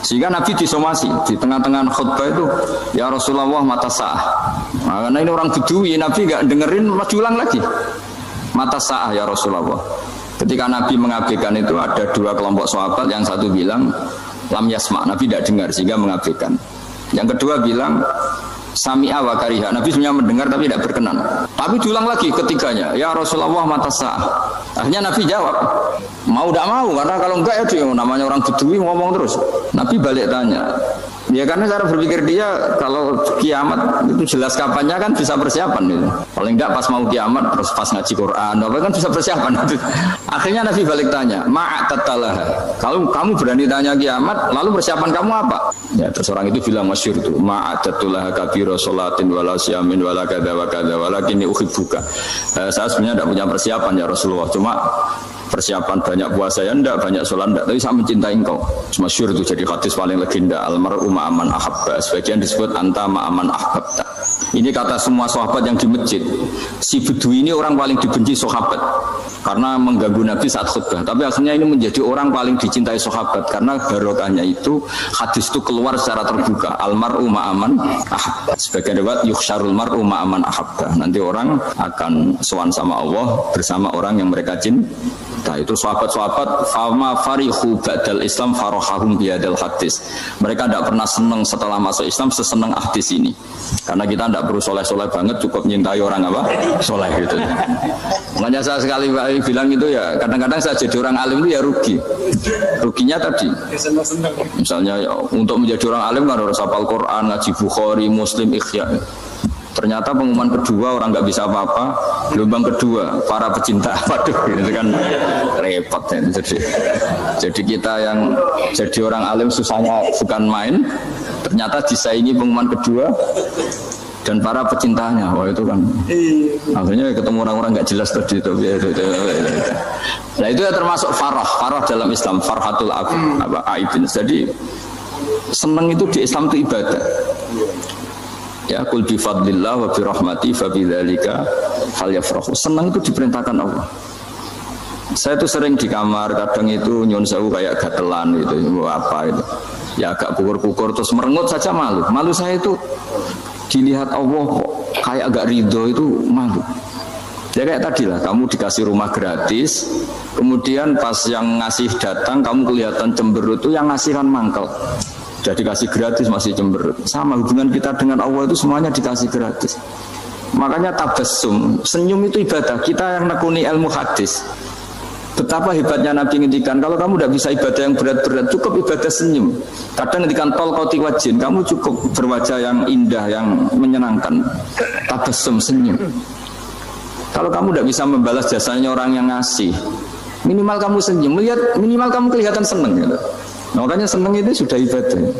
Sehingga Nabi disomasi di tengah-tengah khutbah itu, ya Rasulullah mata sa'ah. Nah, karena ini orang Bedui, Nabi nggak dengerin, maju ulang lagi. Mata sa'ah ya Rasulullah. Ketika Nabi mengabaikan itu ada dua kelompok sahabat, yang satu bilang lam yasma, Nabi tidak dengar sehingga mengabaikan. Yang kedua bilang sami'a wa kariha, Nabi sebenarnya mendengar tapi tidak berkenan. Tapi diulang lagi ketiganya, ya Rasulullah mata sa'ah. Akhirnya Nabi jawab, mau tidak mau, karena kalau enggak ya dia namanya orang Bedui ngomong terus. Nabi balik tanya, ya karena cara berpikir dia kalau kiamat itu jelas kapannya kan bisa persiapan gitu. Paling enggak pas mau kiamat terus pas ngaji Quran apa kan bisa persiapan. Akhirnya Nabi balik tanya, ma'atatalah. Kalau kamu berani tanya kiamat, lalu persiapan kamu apa? Ya terus orang itu bilang masyhur itu, ma'atatalah kabira sholatin wala siyamin wala kadza wa kadza walakinni uhibbuka. Saya sebenarnya tidak punya persiapan ya Rasulullah, cuma persiapan banyak puasa ya enggak, banyak sholat enggak, tapi saya mencintai engkau. Masyhur itu jadi hadis paling legenda, almar'u ma'aman ahabba, sebagian disebut anta ma'aman ahabbta. Ini kata semua sahabat yang di masjid. Si Bedui ini orang paling dibenci sahabat karena mengganggu Nabi saat khutbah. Tapi akhirnya ini menjadi orang paling dicintai sahabat karena barokahnya itu hadis itu keluar secara terbuka. Almar'u ma'aman ahabba. Sebagian riwayat yukhsyarul mar'u ma'aman ahabba. Nanti orang akan sowan sama Allah bersama orang yang mereka cintai. Nah itu sahabat-sahabat fama farihu ba'dal Islam farahahum bihadal hadis. Mereka tidak pernah senang setelah masuk Islam sesenang hadis ini. Karena kita tidak perlu soleh-soleh banget, cukup nyintai orang apa? Soleh gitu. Makanya saya sekali bilang itu ya, kadang-kadang saya jadi orang alim itu ya rugi. Ruginya tadi. Misalnya ya, untuk menjadi orang alim kan harus hafal Quran, ngaji Bukhari, Muslim, Ikhya. Ternyata pengumuman kedua orang nggak bisa apa-apa, gelombang kedua para pecinta, waduh, itu kan repot ya. Jadi kita yang jadi orang alim susahnya bukan main, ternyata disaingi pengumuman kedua dan para pecintanya, wah itu kan, akhirnya ketemu orang-orang nggak jelas tadi itu. Nah itu ya termasuk farah dalam Islam, farhatul aibin. Jadi senang itu di Islam itu ibadah. Ya, kul bi fadlillah wa bi rahmati fa bidzalika falyafrahu. Senang itu diperintahkan Allah. Saya tuh sering di kamar, kadang itu nyun sewu kayak gatelan gitu, apa itu. Ya agak kukur-kukur terus merengut saja malu. Malu saya itu dilihat Allah kok kayak agak ridho itu malu. Ya kayak tadi lah, kamu dikasih rumah gratis, kemudian pas yang ngasih datang kamu kelihatan cemberut, itu yang ngasih kan mangkel. Sudah dikasih gratis masih cemberut. Sama hubungan kita dengan Allah itu semuanya dikasih gratis. Makanya tabassum, senyum itu ibadah. Kita yang nekuni ilmu hadis, betapa hebatnya Nabi ngendikan, kalau kamu tidak bisa ibadah yang berat-berat, cukup ibadah senyum. Kadang ngendikan tol koti wajin, kamu cukup berwajah yang indah, yang menyenangkan. Tabassum, senyum. Kalau kamu tidak bisa membalas jasanya orang yang ngasih, minimal kamu senyum, lihat minimal kamu kelihatan senang gitu. Nah, makanya senang itu sudah ibadah.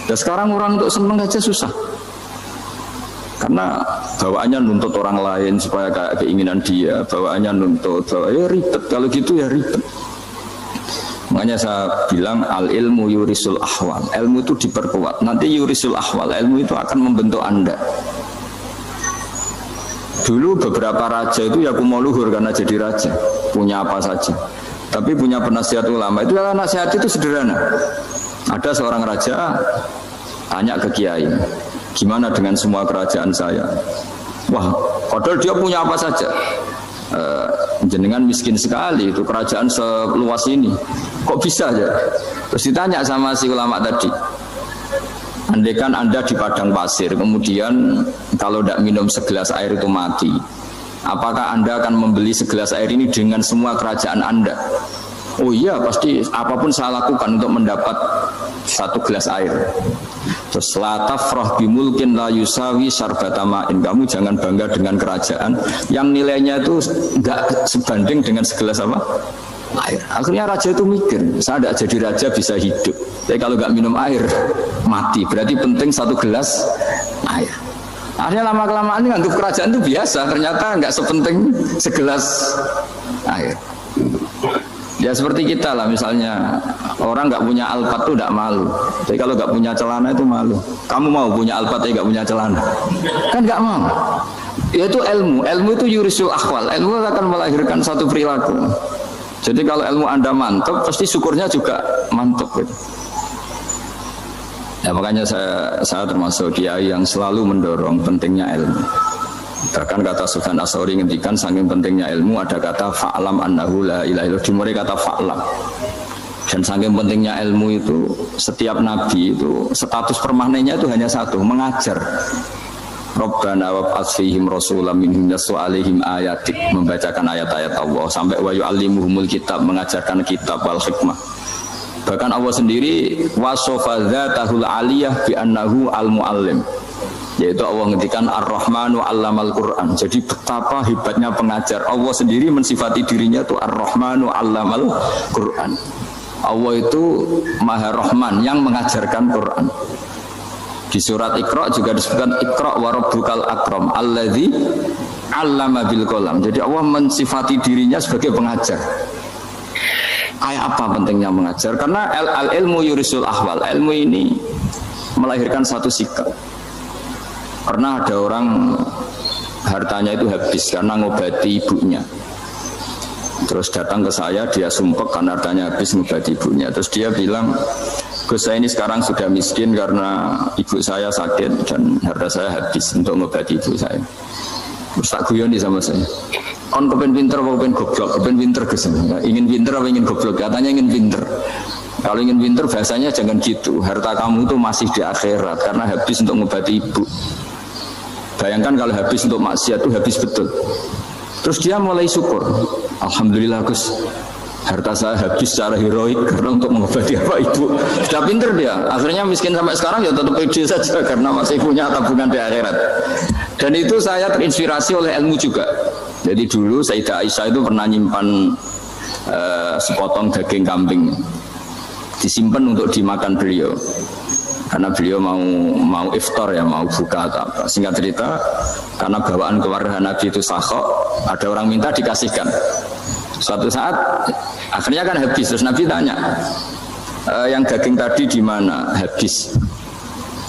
Dan sekarang orang untuk senang aja susah. Karena bawaannya nuntut orang lain supaya kayak keinginan dia, bawaannya nuntut, ya ribet. Kalau gitu ya ribet. Makanya saya bilang al ilmu yurisul ahwal. Ilmu itu diperkuat. Nanti yurisul ahwal, ilmu itu akan membentuk Anda. Dulu beberapa raja itu ya kumo luhur karena jadi raja, punya apa saja. Tapi punya penasihat ulama, itu nasihat itu sederhana. Ada seorang raja tanya ke kiai, gimana dengan semua kerajaan saya? Wah, padahal dia punya apa saja. Jenengan miskin sekali, itu kerajaan seluas ini, kok bisa aja? Terus ditanya sama si ulama tadi, andaikan Anda di padang pasir, kemudian kalau tidak minum segelas air itu mati, apakah Anda akan membeli segelas air ini dengan semua kerajaan Anda? Oh iya, pasti apapun saya lakukan untuk mendapat satu gelas air. Terus la tafrah bimulkin la yusawi syarbatama'in. Kamu jangan bangga dengan kerajaan yang nilainya itu enggak sebanding dengan segelas apa? Air. Akhirnya raja itu mikir, saya tidak jadi raja bisa hidup. Tapi kalau enggak minum air mati. Berarti penting satu gelas air. Akhirnya lama-kelamaan nganggap kerajaan itu biasa, ternyata nggak sepenting segelas air. Ya seperti kita lah, misalnya orang nggak punya alpat tuh nggak malu, tapi kalau nggak punya celana itu malu. Kamu mau punya alpat tapi nggak punya celana? Kan nggak mau. Yaitu ilmu itu yurisul akhwal, ilmu akan melahirkan satu perilaku. Jadi kalau ilmu Anda mantap, pasti syukurnya juga mantap gitu. Ya makanya saya termasuk kiai yang selalu mendorong pentingnya ilmu. Bahkan kata Sufyan As-Tsauri ngendikan saking pentingnya ilmu ada kata fa'lam annahu la ilaha illallah, dimulai kata fa'lam. Dan saking pentingnya ilmu itu setiap nabi itu status permanennya itu hanya satu, mengajar. Rabbana wab'ats fihim rasulam minhum yatlu 'alaihim ayatik, membacakan ayat-ayat Allah sampai wa yu'allimuhumul kitab, mengajarkan kitab wal hikmah. Bahkan Allah sendiri wasofa dzatahul aliyah bi annahu al-muallim, yaitu Allah ngendikan ar-Rahmanu 'allamal Qur'an. Jadi betapa hebatnya pengajar. Allah sendiri mensifati dirinya itu ar-Rahmanu 'allamal Qur'an. Allah itu Maha Rahman yang mengajarkan Quran. Di surat Iqra juga disebutkan Iqra wa rabbukal akram alladzi 'allama bil qalam. Jadi Allah mensifati dirinya sebagai pengajar. Kayak apa pentingnya mengajar? Karena al-ilmu yurisul ahwal. Ilmu ini melahirkan satu sikap. Pernah ada orang hartanya itu habis karena ngobati ibunya. Terus datang ke saya, dia sumpek karena hartanya habis ngobati ibunya. Terus dia bilang, Gus, saya ini sekarang sudah miskin karena ibu saya sakit dan harta saya habis untuk ngobati ibu saya. Terus tak guyoni sama saya, kon kepen pinter apa kepen goblok? Kepen pinter Gus. Ingin pinter apa ingin goblok? Katanya ingin pinter. Kalau ingin pinter bahasanya jangan gitu. Harta kamu itu masih di akhirat karena habis untuk ngobati ibu. Bayangkan kalau habis untuk maksiat itu habis betul. Terus dia mulai syukur. Alhamdulillah Gus, harta saya habis secara heroik karena untuk mengobati apa ibu. Sudah pinter dia. Akhirnya miskin sampai sekarang ya tetap pede saja karena masih punya tabungan di akhirat. Dan itu saya terinspirasi oleh ilmu juga. Jadi dulu Sayyidah Aisyah itu pernah nyimpan sepotong daging kambing, disimpan untuk dimakan beliau. Karena beliau mau iftar ya, mau buka atau apa. Singkat cerita, karena bawaan keluarga Nabi itu sakhok, ada orang minta dikasihkan. Suatu saat akhirnya kan habis, terus Nabi tanya, yang daging tadi di mana? Habis.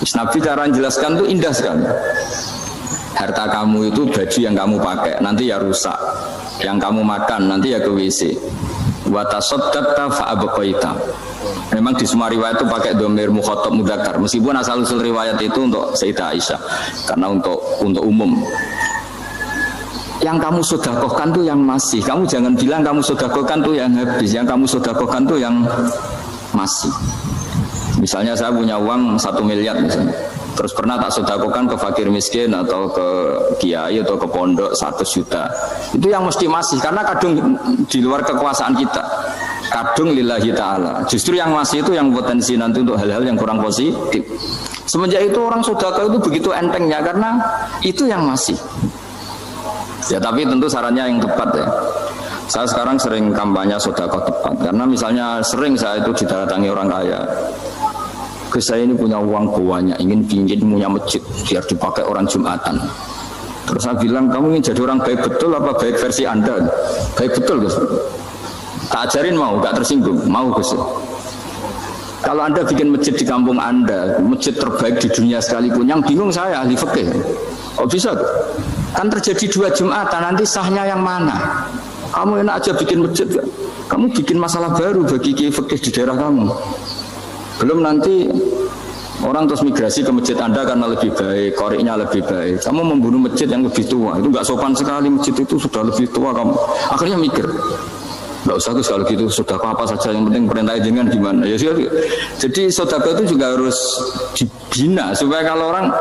Terus Nabi cara menjelaskan tuh indah sekali. Harta kamu itu baju yang kamu pakai, nanti ya rusak. Yang kamu makan nanti ya ke WC. Wa tasaddaqta fa abqaita. Memang di semua riwayat itu pakai dhamir mukhatab mudzakkar. Meskipun asal-usul riwayat itu untuk Sayyidah Aisyah, karena untuk umum. Yang kamu sedekahkan tuh yang masih. Kamu jangan bilang kamu sedekahkan tuh yang habis. Yang kamu sedekahkan tuh yang masih. Misalnya saya punya uang 1 miliar misalnya. Terus pernah tak sedekahkan ke fakir miskin atau ke kiai atau ke pondok 100 juta. Itu yang mesti masih, karena kadung di luar kekuasaan kita. Kadung lillahi ta'ala. Justru yang masih itu yang potensi nanti untuk hal-hal yang kurang positif. Semenjak itu orang sedekah itu begitu entengnya, karena itu yang masih. Ya tapi tentu sarannya yang tepat ya. Saya sekarang sering kampanye sedekah tepat, karena misalnya sering saya itu didatangi orang kaya. Saya ini punya uang banyak, ingin punya masjid biar dipakai orang Jumatan. Terus saya bilang, kamu ingin jadi orang baik betul apa baik versi Anda? Baik betul, Gus. Tak ajarin mau, gak tersinggung, mau Gus. Kalau Anda bikin masjid di kampung Anda, masjid terbaik di dunia sekalipun, yang bingung saya ahli fikih. Kok bisa? Kan terjadi 2 Jumatan, nanti sahnya yang mana? Kamu enak aja bikin masjid, kamu bikin masalah baru bagi kiai fikih di daerah kamu. Belum nanti orang terus migrasi ke masjid Anda karena lebih baik, koriknya lebih baik. Kamu membunuh masjid yang lebih tua, itu nggak sopan sekali, masjid itu sudah lebih tua kamu. Akhirnya mikir, nggak usah tuh kalau gitu, sedekah apa saja yang penting perintah dengan gimana. Ya sih. Jadi sedekah itu juga harus dibina supaya kalau orang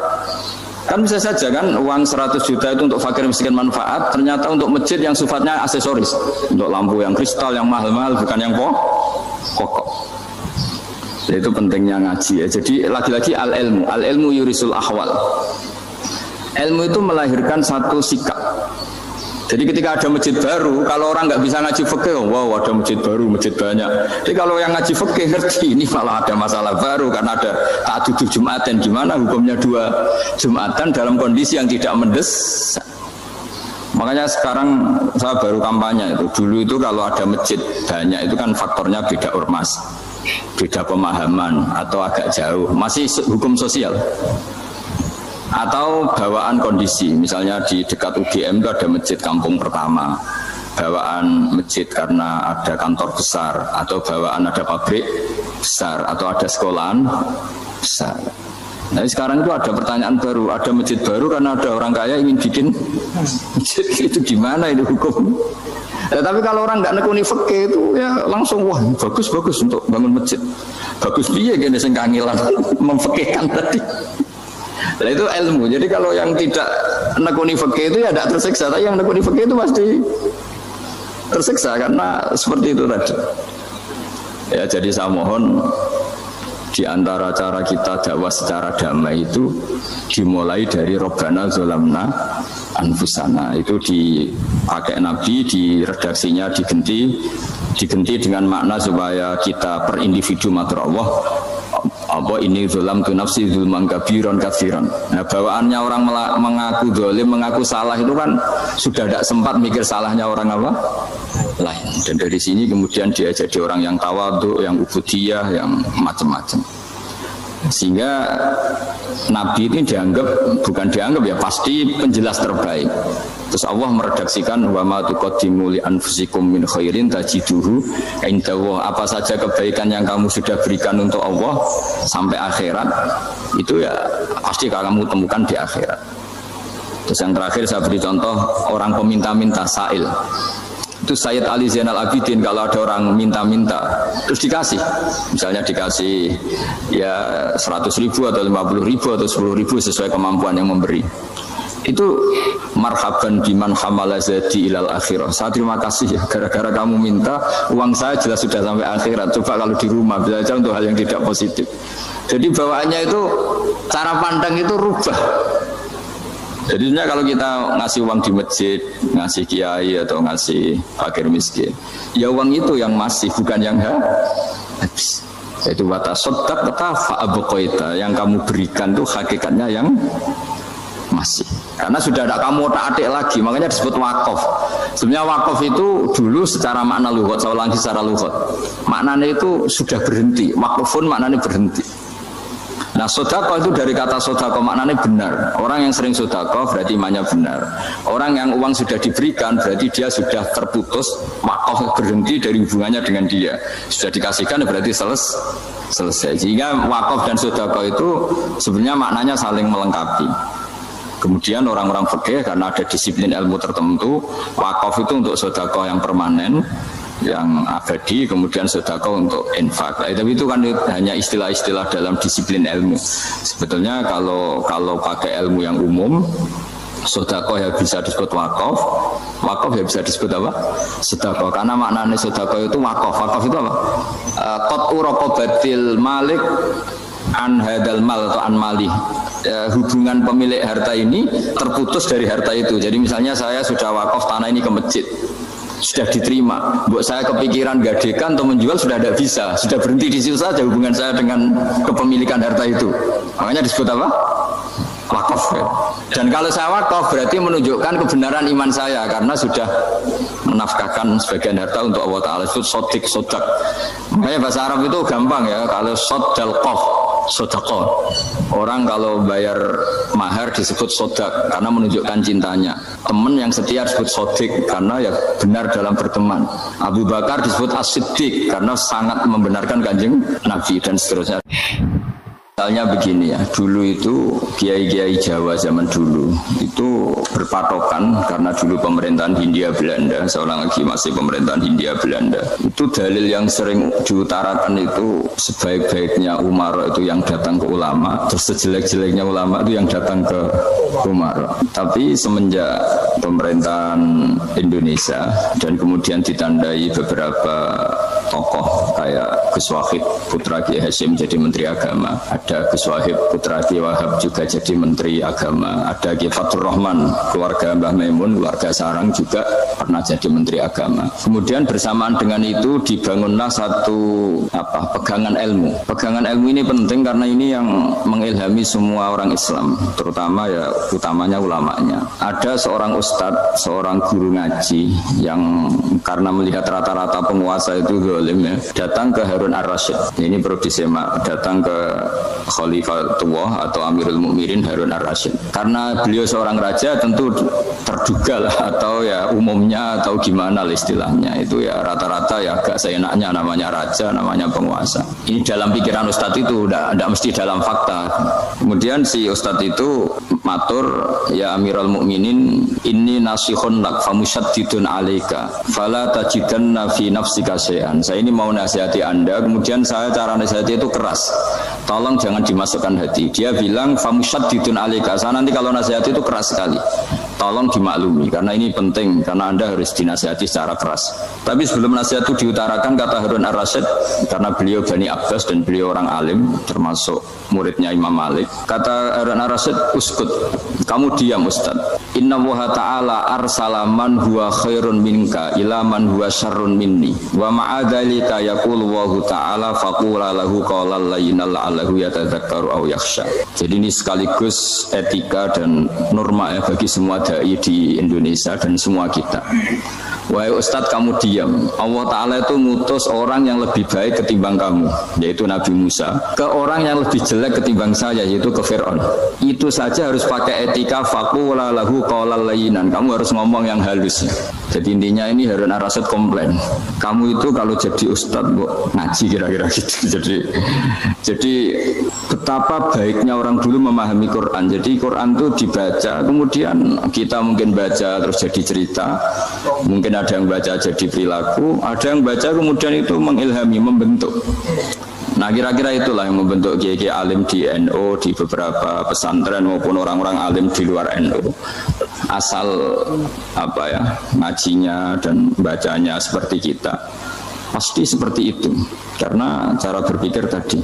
kan bisa saja kan uang 100 juta itu untuk fakir miskin manfaat, ternyata untuk masjid yang sifatnya aksesoris, untuk lampu yang kristal yang mahal-mahal bukan yang pokok. Itu pentingnya ngaji ya. Jadi lagi-lagi al-ilmu yurisul ahwal. Ilmu itu melahirkan satu sikap. Jadi ketika ada masjid baru, kalau orang nggak bisa ngaji fikih, wow ada masjid baru, masjid banyak. Jadi kalau yang ngaji fikih ngerti ini malah ada masalah baru karena ada ta'addud Jumatan. Gimana hukumnya 2 Jumatan dalam kondisi yang tidak mendesak. Makanya sekarang saya baru kampanye itu. Dulu itu kalau ada masjid banyak itu kan faktornya beda ormas, beda pemahaman atau agak jauh, masih hukum sosial atau bawaan kondisi. Misalnya di dekat UGM itu ada masjid kampung pertama, bawaan masjid karena ada kantor besar, atau bawaan ada pabrik besar, atau ada sekolahan besar. Nah sekarang itu ada pertanyaan baru, ada masjid baru karena ada orang kaya ingin bikin masjid. Itu gimana ini hukum? Ya, tapi kalau orang nggak nekuni fikih itu ya langsung wah bagus untuk bangun masjid. Bagus piye gini sing kangelan memfikihkan tadi. Nah itu ilmu. Jadi kalau yang tidak nekuni fikih itu ya tidak tersiksa, tapi yang nekuni fikih itu pasti tersiksa karena seperti itu tadi. Ya jadi saya mohon di antara cara kita dakwah secara damai itu dimulai dari Robbana Zolamna Anfusana. Itu dipakai Nabi, di redaksinya digenti dengan makna supaya kita per individu matur Allah apa ini zolam tu nafsi zulman kabiron kafiran. Nah bawaannya orang mengaku zalim, mengaku salah itu kan sudah tidak sempat mikir salahnya orang apa lain. Dan dari sini kemudian dia jadi orang yang tawadhu, yang ubudiyah, yang macam-macam. Sehingga Nabi ini bukan dianggap ya, pasti penjelas terbaik. Terus Allah meredaksikan wa ma tuqaddimu li anfusikum min khairin tajiduhu indahu. Apa saja kebaikan yang kamu sudah berikan untuk Allah sampai akhirat itu ya pasti kamu temukan di akhirat. Terus yang terakhir saya beri contoh orang peminta-minta sa'il. Itu Sayyid Ali Zainal Abidin kalau ada orang minta-minta terus dikasih, misalnya dikasih ya 100.000 atau 50.000 atau 10.000 sesuai kemampuan yang memberi, itu marhaban biman hamala zadi ilal akhirah. Saya terima kasih ya, gara-gara kamu minta uang saya jelas sudah sampai akhirat. Coba kalau di rumah belajar untuk hal yang tidak positif. Jadi bawaannya itu cara pandang itu rubah. Jadi sebenarnya kalau kita ngasih uang di masjid, ngasih kiai atau ngasih fakir miskin, ya uang itu yang masih, bukan yang habis. Itu watasodak kata fa'abuqoita, yang kamu berikan itu hakikatnya yang masih. Karena sudah ada kamu otak-atik lagi, makanya disebut wakaf. Sebenarnya wakaf itu dulu secara makna lughat, saya ulangi secara lughat, maknanya itu sudah berhenti. Wakafun maknanya berhenti. Nah, sodako itu dari kata sodako maknanya benar. Orang yang sering sodako berarti imannya benar. Orang yang uang sudah diberikan berarti dia sudah terputus, wakaf berhenti dari hubungannya dengan dia. Sudah dikasihkan berarti selesai. Sehingga wakaf dan sodako itu sebenarnya maknanya saling melengkapi. Kemudian orang-orang fikih karena ada disiplin ilmu tertentu, wakaf itu untuk sodako yang permanen, yang abadi, kemudian sedekah untuk infak. Tapi itu kan hanya istilah-istilah dalam disiplin ilmu. Sebetulnya kalau pakai ilmu yang umum, sedekah ya bisa disebut wakaf, wakaf ya bisa disebut apa? Sedekah. Karena maknanya sedekah itu wakaf. Wakaf itu apa? Qat'u raqabatil malik an hadal mal atau an malih. Hubungan pemilik harta ini terputus dari harta itu. Jadi misalnya saya sudah wakaf tanah ini ke masjid, sudah diterima, buat saya kepikiran gadekan atau menjual sudah tidak bisa, sudah berhenti di situ saja hubungan saya dengan kepemilikan harta itu. Makanya disebut apa? Wakaf. Dan kalau saya wakaf berarti menunjukkan kebenaran iman saya karena sudah menafkahkan sebagian harta untuk Allah Ta'ala. Itu sodik, sodak. Makanya bahasa Arab itu gampang ya, kalau sodal qaf, sodako. Orang kalau bayar mahar disebut sodak karena menunjukkan cintanya. Teman yang setia disebut sodik karena ya benar dalam berteman. Abu Bakar disebut as-siddiq karena sangat membenarkan kanjeng Nabi dan seterusnya. Misalnya begini ya, dulu itu kiai-kiai Jawa zaman dulu itu berpatokan karena dulu pemerintahan Hindia Belanda, seorang lagi masih pemerintahan Hindia Belanda. Itu dalil yang sering diutarakan itu sebaik-baiknya Umar itu yang datang ke ulama, terus sejelek-jeleknya ulama itu yang datang ke Umar. Tapi semenjak pemerintahan Indonesia dan kemudian ditandai beberapa tokoh kayak Gus Wahid putra Kiai Hasyim jadi Menteri Agama, ada Gus Wahid putra Kiai Wahab juga jadi Menteri Agama, ada Kiai Fatur Rahman keluarga Mbah Maimun, keluarga Sarang juga pernah jadi Menteri Agama. Kemudian bersamaan dengan itu dibangunlah satu pegangan ilmu. Pegangan ilmu ini penting karena ini yang mengilhami semua orang Islam, terutama ya utamanya ulamanya. Ada seorang ustadz, seorang guru ngaji yang karena melihat rata-rata penguasa itu zalim ya, datang ke Harun Ar-Rasyid. Ini perlu disimak, datang ke Khalifatullah atau Amirul Mukminin Harun Ar-Rasyid. Karena beliau seorang raja tentu terduga lah, atau ya umumnya atau gimana lah istilahnya. Itu ya rata-rata ya agak seenaknya namanya raja, namanya penguasa. Ini dalam pikiran ustadz itu, tidak mesti dalam fakta. Kemudian si ustadz itu matur, ya Amirul Mukminin, inni nasihun lak famusyaddidun alaika fala tajidanna fi nafsika syai'an. Saya ini mau nasihati Anda, kemudian saya cara nasihati itu keras. Tolong jangan dimasukkan hati. Dia bilang famusyaddidun alaika. Saya nanti kalau nasihati itu keras sekali. Tolong dimaklumi karena ini penting, karena Anda harus dinasihati secara keras. Tapi sebelum nasihat itu diutarakan, kata Harun Ar-Rasyid, karena beliau Bani Abbas dan beliau orang alim termasuk muridnya Imam Malik, kata Harun Ar-Rasyid, uskut, kamu diam Ustaz. Inna Allaha ta'ala arsala man huwa khairun minka ila man huwa syarrun minni wa ma'adhalika yaqulu Allahu ta'ala faqula lahu qawlan layyinan la'allahu yatadzakkaru aw yakhsha. Jadi ini sekaligus etika dan norma ya bagi semua dai di Indonesia dan semua kita. Wahai Ustadz, kamu diam. Allah Ta'ala itu ngutus orang yang lebih baik ketimbang kamu, yaitu Nabi Musa, ke orang yang lebih jelek ketimbang saya, yaitu ke Fir'aun. Itu saja harus pakai etika, faqula lahu qawlan layyinan. Kamu harus ngomong yang halus. Jadi intinya ini Harun Ar-Rasyid komplain, kamu itu kalau jadi Ustadz ngaji kira-kira gitu. Jadi betapa baiknya orang dulu memahami Quran. Jadi Quran itu dibaca, kemudian kita mungkin baca terus jadi cerita, mungkin ada yang baca jadi perilaku, ada yang baca kemudian itu mengilhami, membentuk. Nah kira-kira itulah yang membentuk kiai-kiai alim di NU, di beberapa pesantren maupun orang-orang alim di luar NU. Asal ngajinya dan bacanya seperti kita, pasti seperti itu. Karena cara berpikir tadi.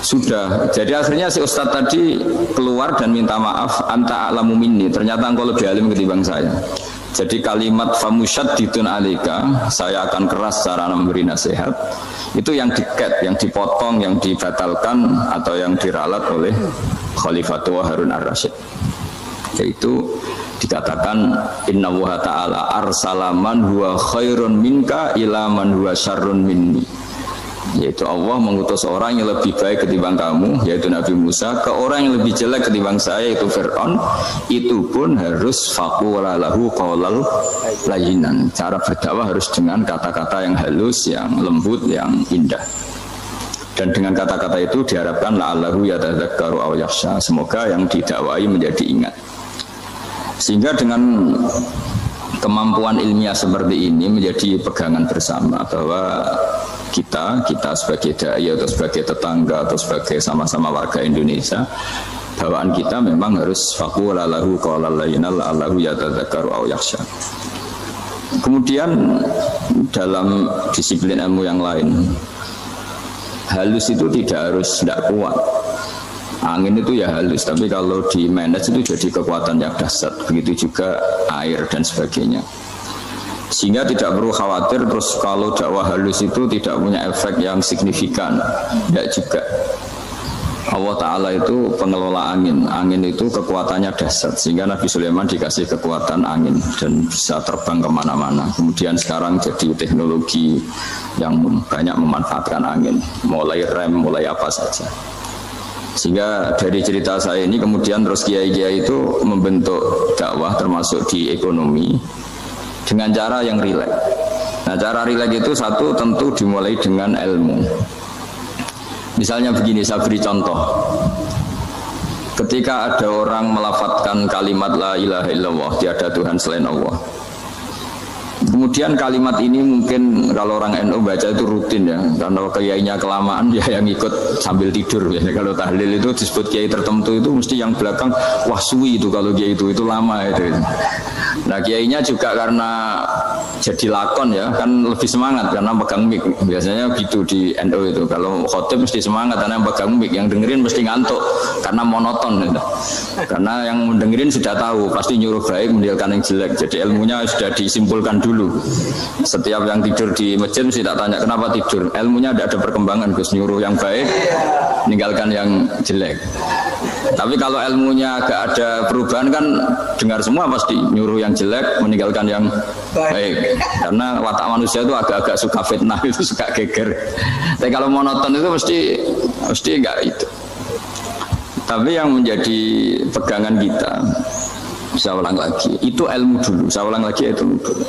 Sudah. Jadi akhirnya si Ustadz tadi keluar dan minta maaf, anta a'lamu minni. Ternyata engkau lebih alim ketimbang saya. Jadi kalimat famusyaddidun alika, saya akan keras cara memberi nasihat. Itu yang diket, yang dipotong, yang dibatalkan atau yang diralat oleh Khalifatul Harun ar-Rasyid. Yaitu dikatakan inna wa ta'ala arsalaman huwa khairun minka ila man huwa syarrun minni. Yaitu Allah mengutus orang yang lebih baik ketimbang kamu, yaitu Nabi Musa, ke orang yang lebih jelek ketimbang saya, yaitu Fir'aun. Itu pun harus faqula lahu qaulal layyinan. Cara berdakwah harus dengan kata-kata yang halus, yang lembut, yang indah. Dan dengan kata-kata itu diharapkan la'allahu yatadzakkaru aw yakhsha, semoga yang didakwai menjadi ingat. Sehingga dengan kemampuan ilmiah seperti ini menjadi pegangan bersama bahwa kita sebagai dai atau sebagai tetangga atau sebagai sama-sama warga Indonesia, bawaan kita memang harus faqula lahu qaulal layyinan la'allahu yatadzakkaru aw yakhsha. Kemudian dalam disiplin ilmu yang lain, halus itu tidak kuat. Angin itu ya halus, tapi kalau di manage itu jadi kekuatan yang dahsyat. Begitu juga air dan sebagainya. Sehingga tidak perlu khawatir terus kalau dakwah halus itu tidak punya efek yang signifikan. Tidak juga. Allah Ta'ala itu pengelola angin. Angin itu kekuatannya dahsyat. Sehingga Nabi Sulaiman dikasih kekuatan angin dan bisa terbang kemana-mana. Kemudian sekarang jadi teknologi yang banyak memanfaatkan angin. Mulai rem, mulai apa saja. Sehingga dari cerita saya ini kemudian terus kiai-kiai itu membentuk dakwah termasuk di ekonomi dengan cara yang rileks. Nah, cara rileks itu satu tentu dimulai dengan ilmu. Misalnya begini, saya beri contoh. Ketika ada orang melafadzkan kalimat la ilaha illallah, tiada Tuhan selain Allah. Kemudian kalimat ini mungkin kalau orang NU baca itu rutin ya, karena kiainya kelamaan ya yang ikut sambil tidur ya. Kalau tahlil itu disebut kiai tertentu itu mesti yang belakang wah suwi itu kalau kiai itu lama itu. Nah kiainya juga karena jadi lakon ya kan lebih semangat karena pegang mic. Biasanya gitu di NU itu kalau khotib mesti semangat karena yang pegang mic, yang dengerin mesti ngantuk karena monoton gitu. Karena yang dengerin sudah tahu pasti nyuruh baik meninggalkan yang jelek. Jadi ilmunya sudah disimpulkan dulu. Setiap yang tidur di masjid mesti tak tanya kenapa tidur. Ilmunya tidak ada perkembangan, Gus, nyuruh yang baik meninggalkan yang jelek. Tapi kalau ilmunya agak ada perubahan kan dengar semua pasti nyuruh yang jelek meninggalkan yang baik. Karena watak manusia itu agak-agak suka fitnah, itu suka geger. Tapi kalau monoton itu mesti enggak itu. Tapi yang menjadi pegangan kita, saya ulang lagi, itu ilmu dulu. Saya ulang lagi itu dulu.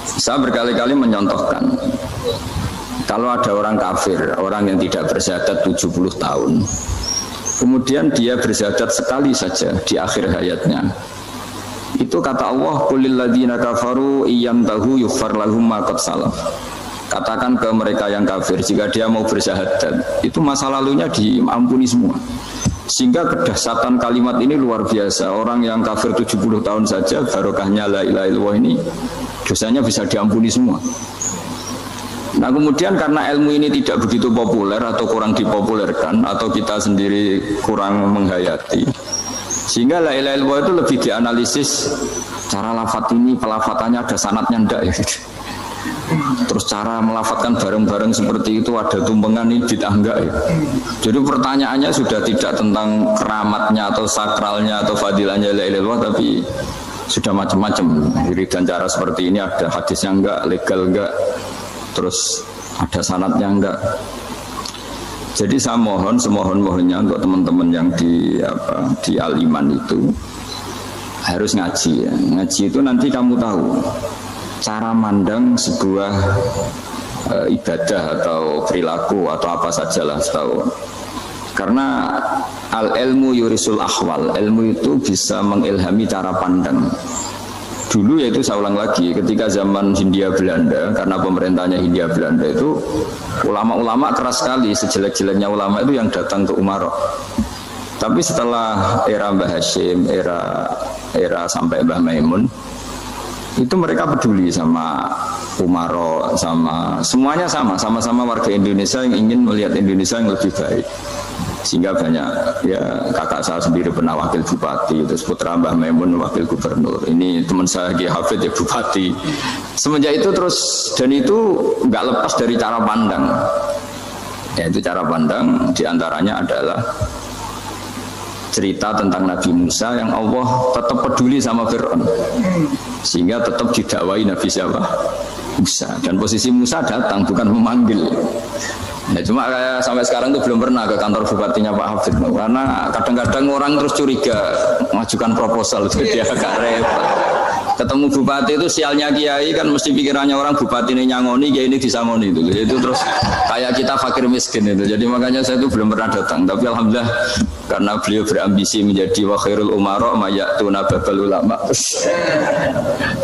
Saya berkali-kali menyontohkan, kalau ada orang kafir, orang yang tidak bersyahadat 70 tahun, kemudian dia bersyahadat sekali saja di akhir hayatnya. Itu kata Allah, qulil ladzina kafaru iyyantahu yughfar lahum ma qad salaf. Katakan ke mereka yang kafir, jika dia mau bersyahadat, itu masa lalunya diampuni semua. Sehingga kedahsyatan kalimat ini luar biasa. Orang yang kafir 70 tahun saja, barokahnya la ilaha illallah ini, dosanya bisa diampuni semua. Nah kemudian karena ilmu ini tidak begitu populer atau kurang dipopulerkan atau kita sendiri kurang menghayati, sehingga la ilaha illallah itu lebih dianalisis cara lafadz ini, pelafatannya ada sanadnya enggak ya gitu. Terus cara melafatkan bareng-bareng seperti itu ada tumpengan ini bid'ah enggak ya. Jadi pertanyaannya sudah tidak tentang keramatnya atau sakralnya atau fadilahnya la ilaha illallah, tapi sudah macam-macam. Jadi dan cara seperti ini ada hadisnya enggak, legal enggak, terus ada sanadnya enggak. Jadi saya mohon semohon-mohonnya untuk teman-teman yang di Al-Iman itu harus ngaji ya. Ngaji itu nanti kamu tahu cara mandang sebuah ibadah atau perilaku atau apa sajalah tahu. Karena al-ilmu yurisul ahwal, ilmu itu bisa mengilhami cara pandang. Dulu yaitu saya ulang lagi, ketika zaman Hindia Belanda, karena pemerintahnya Hindia Belanda itu ulama-ulama keras sekali, sejelek-jeleknya ulama itu yang datang ke Umaro. Tapi setelah era Mbah Hashim, era sampai Mbah Maimun, itu mereka peduli sama Umaro, sama semuanya sama-sama warga Indonesia yang ingin melihat Indonesia yang lebih baik. Sehingga banyak, ya kakak saya sendiri pernah wakil bupati, terus putra Mbah Maimun wakil gubernur. Ini teman saya Ki Hafid ya bupati. Semenjak itu terus, dan itu nggak lepas dari cara pandang. Ya itu cara pandang diantaranya adalah cerita tentang Nabi Musa yang Allah tetap peduli sama Fir'aun, sehingga tetap didakwai Nabi siapa? Musa. Dan posisi Musa datang bukan memanggil. Ya cuma kayak sampai sekarang tuh belum pernah ke kantor bupatinya Pak Hafid, karena kadang-kadang orang terus curiga mengajukan proposal, jadi agak repot. Ketemu bupati itu sialnya kiai kan mesti pikirannya orang bupati ini nyangoni, kiai ini disangoni itu terus kayak kita fakir miskin itu. Jadi makanya saya itu belum pernah datang. Tapi alhamdulillah karena beliau berambisi menjadi wa khairul umara mayatuna babal ulama.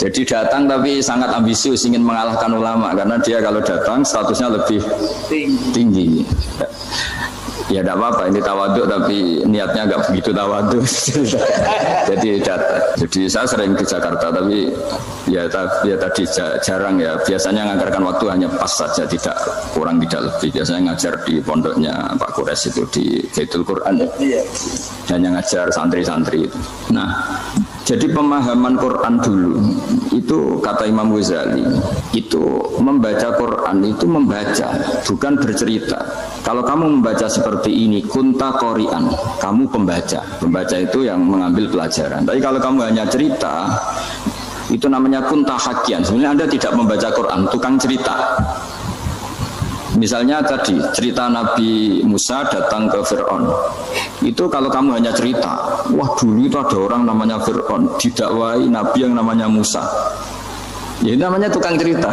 Jadi datang tapi sangat ambisius ingin mengalahkan ulama, karena dia kalau datang statusnya lebih tinggi. Ya tidak apa-apa, ini tawaduk tapi niatnya agak begitu tawaduk. Jadi saya sering ke Jakarta tapi ya tadi jarang ya. Biasanya nganggarkan waktu hanya pas saja, tidak kurang tidak lebih. Biasanya ngajar di pondoknya Pak Kures itu di Baitul Quran. Dan yang ngajar santri-santri itu. Nah, jadi pemahaman Quran dulu itu kata Imam Ghazali itu membaca Quran itu membaca, bukan bercerita. Kalau kamu membaca seperti ini, kunta qori'an, kamu pembaca. Pembaca itu yang mengambil pelajaran. Tapi kalau kamu hanya cerita, itu namanya kunta hakian. Sebenarnya Anda tidak membaca Quran, tukang cerita. Misalnya tadi cerita Nabi Musa datang ke Fir'aun. Itu kalau kamu hanya cerita, wah dulu itu ada orang namanya Fir'aun didakwai Nabi yang namanya Musa. Ya ini namanya tukang cerita.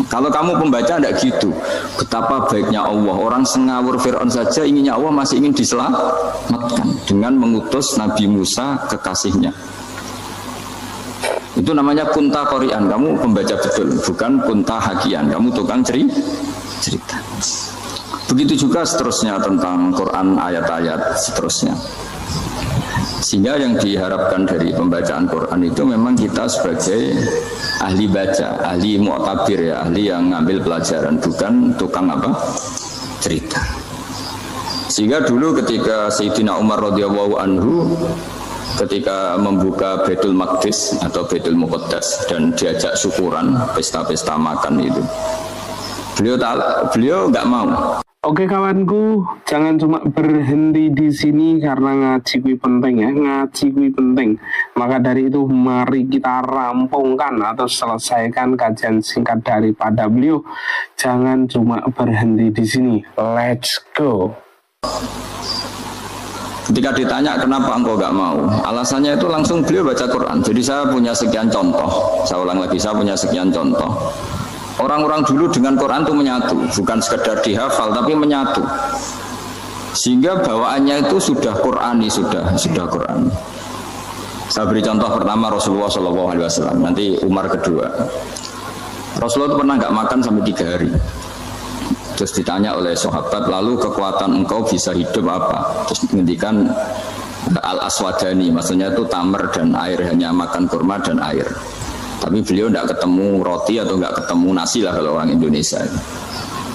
Kalau kamu pembaca tidak gitu. Betapa baiknya Allah. Orang sengawur Fir'aun saja inginnya Allah masih ingin diselamatkan dengan mengutus Nabi Musa kekasihnya. Itu namanya kunta qori'an. Kamu pembaca betul, bukan kunta hakian. Kamu tukang cerita. Begitu juga seterusnya tentang Quran ayat-ayat seterusnya. Sehingga yang diharapkan dari pembacaan Quran itu memang kita sebagai ahli baca, ahli mu'tabir ya, ahli yang ngambil pelajaran, bukan tukang apa? Cerita. Sehingga dulu ketika Sayyidina Umar radhiyallahu anhu ketika membuka Baitul Maqdis atau Baitul Muqaddas dan diajak syukuran, pesta-pesta makan itu. Beliau nggak mau. Oke kawanku, jangan cuma berhenti di sini karena ngaji kui penting ya, ngaji kui penting. Maka dari itu mari kita rampungkan atau selesaikan kajian singkat daripada beliau. Jangan cuma berhenti di sini. Let's go. Ketika ditanya kenapa engkau nggak mau, alasannya itu langsung beliau baca Quran. Jadi saya punya sekian contoh. Saya ulang lagi, saya punya sekian contoh. Orang-orang dulu dengan Quran itu menyatu, bukan sekedar dihafal tapi menyatu. Sehingga bawaannya itu sudah Qurani, sudah Quran. Saya beri contoh pertama Rasulullah SAW, nanti Umar kedua. Rasulullah itu pernah nggak makan sampai 3 hari. Terus ditanya oleh sahabat, lalu kekuatan engkau bisa hidup apa? Terus menghentikan al-aswadani, maksudnya itu tamar dan air, hanya makan kurma dan air. Tapi beliau tidak ketemu roti atau nggak ketemu nasi lah kalau orang Indonesia.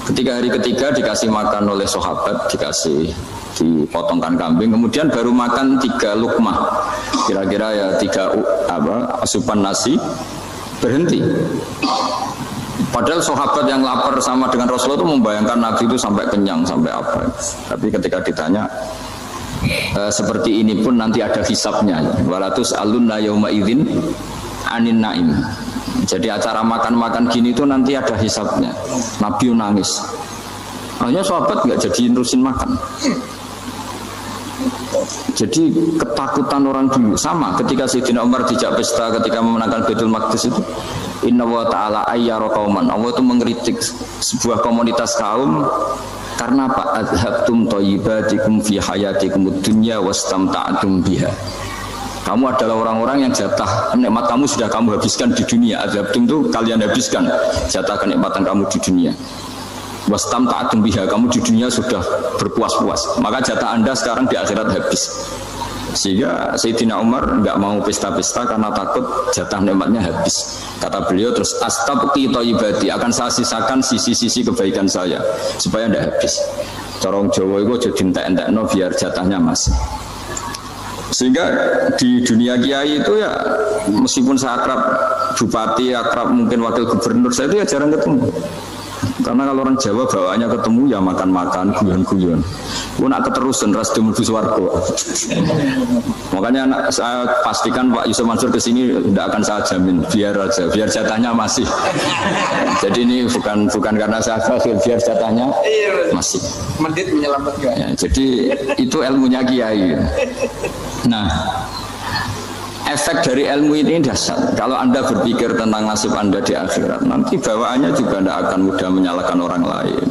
Ketika hari ketiga dikasih makan oleh sahabat, dipotongkan kambing, kemudian baru makan 3 lukmah, kira-kira ya 3 asupan nasi, berhenti. Padahal sahabat yang lapar sama dengan Rasulullah itu membayangkan Nabi itu sampai kenyang, sampai apa. Tapi ketika ditanya, seperti ini pun nanti ada hisabnya. Walatus alunna yauma idzin anin naim. Jadi acara makan-makan gini itu nanti ada hisabnya. Nabi nangis. Akhirnya sahabat nggak jadi nerusin makan. Jadi ketakutan orang dulu sama ketika Sayyidina Umar dijak pesta ketika memenangkan Baitul Maqdis itu. Inna wa ta'ala ayyara qauman. Allah itu mengkritik sebuah komunitas kaum karena apa? Adhabtum thayyibatikum fi hayatikum dunya wastamta'tum biha. Kamu adalah orang-orang yang jatah nikmat kamu sudah kamu habiskan di dunia. Adhabtum itu kalian habiskan jatah kenikmatan kamu di dunia. Wastamta'tum biha, kamu di dunia sudah berpuas-puas. Maka jatah Anda sekarang di akhirat habis. Sehingga Sayyidina Umar enggak mau pesta-pesta karena takut jatah nikmatnya habis. Kata beliau terus astabqi thayyibati, akan saya sisakan sisi-sisi kebaikan saya supaya tidak habis. Corong Jawa itu aja dientek-entekno biar jatahnya masih. Sehingga di dunia kiai itu ya meskipun saya akrab bupati, akrab mungkin wakil gubernur, saya itu ya jarang ketemu. Karena kalau orang Jawa bawaannya ketemu ya makan-makan, guyon-guyon. Gue nak keterusan ras di mlebu swarga. Makanya saya pastikan Pak Yusuf Mansur kesini tidak akan saya jamin, biar aja, biar jatahnya masih. Jadi ini bukan karena saya bakhil, biar jatahnya masih. Medit menyelamatkan. Ya, jadi itu ilmunya kiai. Nah, efek dari ilmu ini dasar. Kalau Anda berpikir tentang nasib Anda di akhirat, nanti bawaannya juga tidak akan mudah menyalahkan orang lain,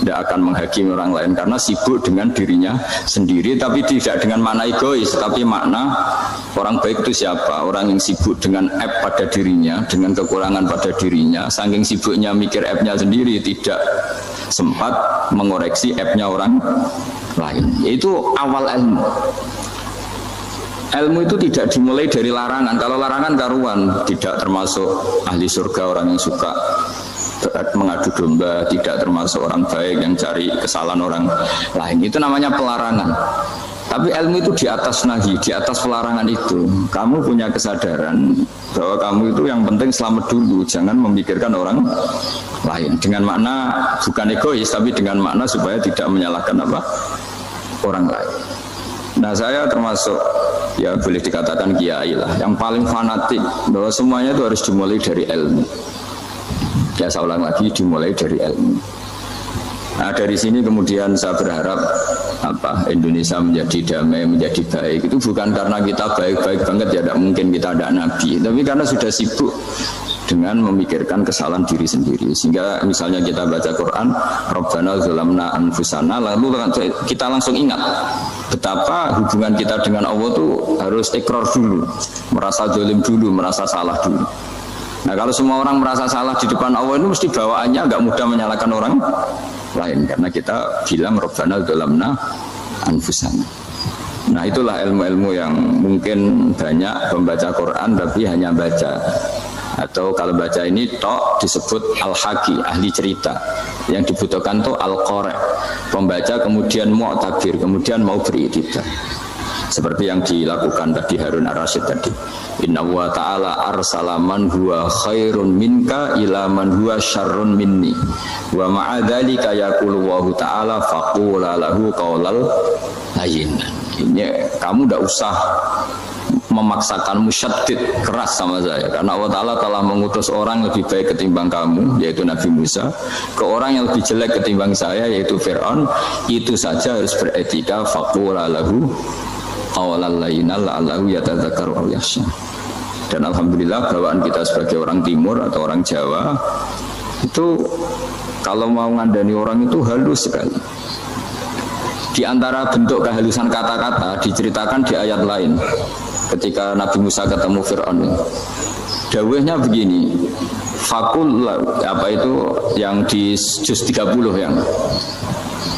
tidak akan menghakimi orang lain karena sibuk dengan dirinya sendiri, tapi tidak dengan makna egois, tapi makna orang baik itu siapa? Orang yang sibuk dengan aib pada dirinya, dengan kekurangan pada dirinya, saking sibuknya mikir aibnya sendiri, tidak sempat mengoreksi aibnya orang lain. Itu awal ilmu. Ilmu itu tidak dimulai dari larangan. Kalau larangan karuan, tidak termasuk ahli surga orang yang suka mengadu domba, tidak termasuk orang baik yang cari kesalahan orang lain. Itu namanya pelarangan. Tapi ilmu itu di atas nahi, di atas pelarangan itu. Kamu punya kesadaran bahwa kamu itu yang penting selamat dulu, jangan memikirkan orang lain. Dengan makna bukan egois, tapi dengan makna supaya tidak menyalahkan orang lain. Nah, saya termasuk ya boleh dikatakan kiai lah yang paling fanatik bahwa semuanya itu harus dimulai dari ilmu. Ya saya ulang lagi, dimulai dari ilmu. Nah, dari sini kemudian saya berharap Indonesia menjadi damai, menjadi baik. Itu bukan karena kita baik-baik banget ya, tidak mungkin kita ada nabi, tapi karena sudah sibuk dengan memikirkan kesalahan diri sendiri. Sehingga misalnya kita baca Quran, Rabbana zalamna anfusana, lalu kita langsung ingat betapa hubungan kita dengan Allah itu harus ikrar dulu, merasa zalim dulu, merasa salah dulu. Nah, kalau semua orang merasa salah di depan Allah itu mesti bawaannya agak mudah menyalahkan orang lain, karena kita bilang Rabbana zalamna anfusana. Nah, itulah ilmu-ilmu yang mungkin banyak membaca Quran tapi hanya baca. Atau kalau baca ini tok disebut al-haqi, ahli cerita. Yang dibutuhkan tuh al-qari, pembaca kemudian mu'tabir, kemudian mau beritikad. Seperti yang dilakukan tadi Harun ar-Rasyid tadi. Inna wa ta'ala arsala man huwa khairun minka ila man huwa syarrun minni. Wa ma'adzalika yaqulu wa ta'ala faqula lahu qaulal layyinan. Ini kamu tidak usah memaksakan musyaddid keras sama saya, karena Allah Ta'ala telah mengutus orang lebih baik ketimbang kamu, yaitu Nabi Musa, ke orang yang lebih jelek ketimbang saya, yaitu Fir'aun. Itu saja harus beretika. Faqula lahu qawlan layyinan la'allahu yatadzakkaru aw yakhsha. Dan alhamdulillah bawaan kita sebagai orang timur atau orang Jawa itu kalau mau ngandani orang itu halus sekali. Di antara bentuk kehalusan kata-kata diceritakan di ayat lain. Ketika Nabi Musa ketemu Fir'aun, dawuhnya begini, fakul itu yang di juz 30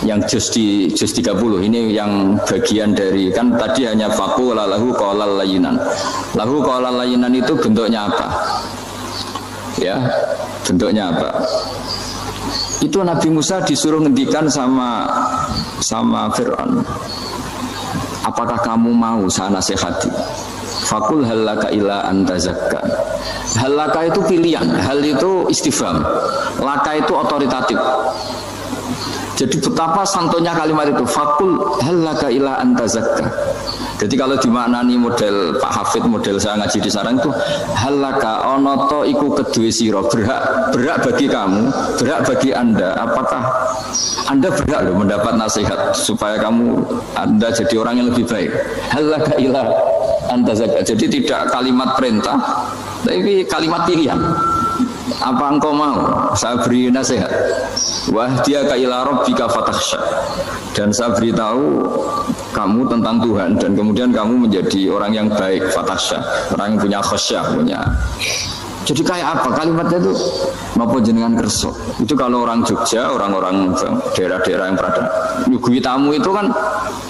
yang juz 30 ini yang bagian dari, kan tadi hanya fakul lahu qaulal layyinan. Lahu qaulal layyinan itu bentuknya apa? Ya, bentuknya apa? Itu Nabi Musa disuruh ngendikan sama Fir'aun. Apakah kamu mau saya nasihati? Fakul halaka ila antazakka. Halaka itu pilihan, hal itu istifham, laka itu otoritatif. Jadi betapa santonya kalimat itu, fakul halaka ila antazakka. Jadi kalau dimaknani model Pak Hafid, model saya ngaji di sarang itu, halaka onoto iku kedue siro, berhak bagi kamu, berhak bagi Anda. Apakah Anda berhak loh mendapat nasihat supaya Anda jadi orang yang lebih baik? Halaka ila antazakka. Jadi tidak kalimat perintah, tapi kalimat pilihan. Apa engkau mau saya beri nasihat? Wahdiyaka ila rabbika fatakhsha. Dan saya beritahu kamu tentang Tuhan, dan kemudian kamu menjadi orang yang baik, fatakhsha, orang yang punya khasyah, punya Jadi kayak apa kalimatnya itu? Napa jenengan kerso? Itu kalau orang Jogja, orang-orang daerah-daerah yang berada nyugui tamu itu kan,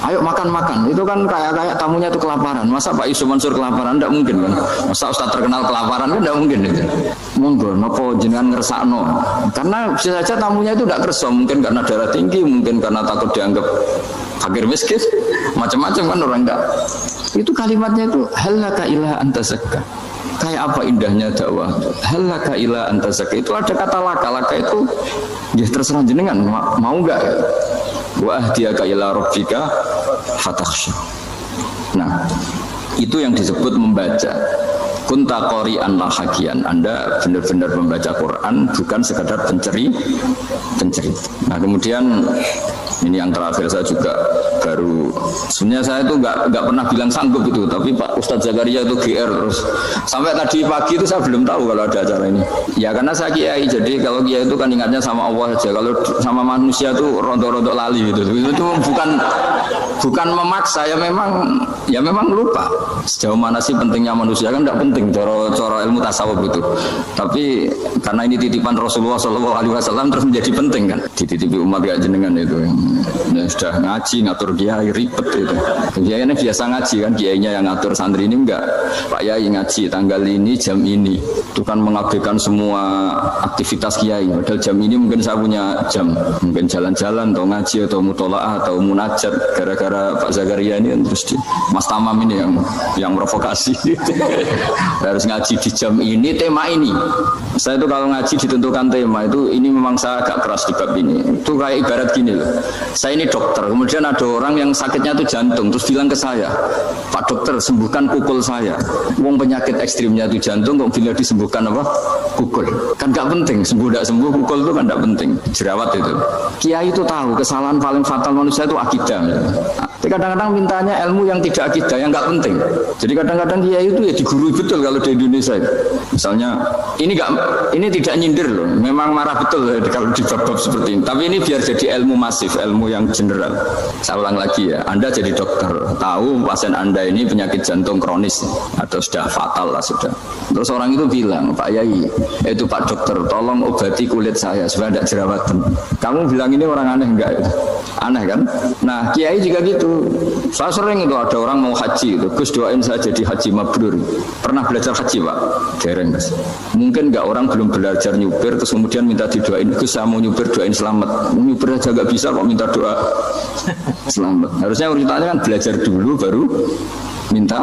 ayo makan-makan. Itu kan kayak tamunya itu kelaparan. Masa Pak Yusuf Mansur kelaparan? Tidak mungkin kan? Masa Ustaz terkenal kelaparan kan? Tidak mungkin itu. Monggo, napa jenengan ngersakno? Karena bisa saja tamunya itu tidak kerso. Mungkin karena darah tinggi, mungkin karena takut dianggap fakir miskin, macam-macam kan orang enggak. Itu kalimatnya itu halaka ila anta zakka. Kayak apa indahnya dakwah. Halaka ila anta zakka. Itu ada kata laka itu ya terserah jenengan mau enggak. Wa ahdiyaka ila rabbika fatakhsha. Nah, itu yang disebut membaca. Kunta qori'an la hakian. Anda benar-benar membaca Quran, bukan sekadar penceri. Nah, kemudian ini yang terakhir saya juga baru, sebenarnya saya itu nggak pernah bilang sanggup itu, tapi Pak Ustadz Zakaria itu GR terus sampai tadi pagi itu saya belum tahu kalau ada acara ini. Ya karena saya kiai, jadi kalau kiai itu kan ingatnya sama Allah saja, kalau sama manusia itu rontok-rontok lali gitu. Itu bukan memaksa, ya memang lupa. Sejauh mana sih pentingnya manusia kan tidak penting cara ilmu tasawuf itu. Tapi karena ini titipan Rasulullah SAW terus menjadi penting kan. Dititipi umat gak jenengan itu. Ya sudah ngaji ngatur kiai ribet itu. Kiai ini biasa ngaji kan, kiainya yang ngatur, santri ini enggak. Pak Yai ngaji tanggal ini jam ini. Itu kan mengabaikan semua aktivitas kiai. Padahal jam ini mungkin saya punya jam, mungkin jalan-jalan atau ngaji atau mutolaah atau munajat. Gara-gara Pak Zakaria ini terus Mas Tamam ini yang provokasi. Harus ngaji di jam ini, tema ini. Saya itu kalau ngaji ditentukan tema itu, ini memang saya agak keras di bab ini. Itu kayak ibarat gini loh. Saya ini dokter, kemudian ada orang yang sakitnya itu jantung, terus bilang ke saya, Pak dokter sembuhkan kukul saya. Wong penyakit ekstrimnya itu jantung, kok bila disembuhkan apa? Kukul. Kan gak penting, sembuh tidak sembuh, kukul itu kan gak penting. Jerawat itu. Kiai itu tahu kesalahan paling fatal manusia itu akidah. Tapi kadang-kadang mintanya ilmu yang tidak akidah, yang gak penting. Jadi kadang-kadang kiai itu ya digurui betul kalau di Indonesia itu. Misalnya ini tidak nyindir loh, memang marah betul kalau di bab-bab seperti ini. Tapi ini biar jadi ilmu masif, ilmu yang general. Saya ulang lagi ya, Anda jadi dokter, tahu pasien Anda ini penyakit jantung kronis atau sudah fatal lah sudah. Terus orang itu bilang, Pak Yai, itu Pak dokter, tolong obati kulit saya supaya tidak jerawatan. Kamu bilang ini orang aneh enggak? Aneh kan? Nah, kiai juga gitu. Saya sering itu ada orang mau haji itu, Gus doain saya jadi haji mabrur. Pernah belajar haji Pak? Dereng Mas. Mungkin enggak orang belum belajar nyupir terus kemudian minta didoain, Gus saya mau nyupir doain selamat. Nyupir aja enggak bisa kok minta doa selamat. Harusnya urutannya kan belajar dulu baru minta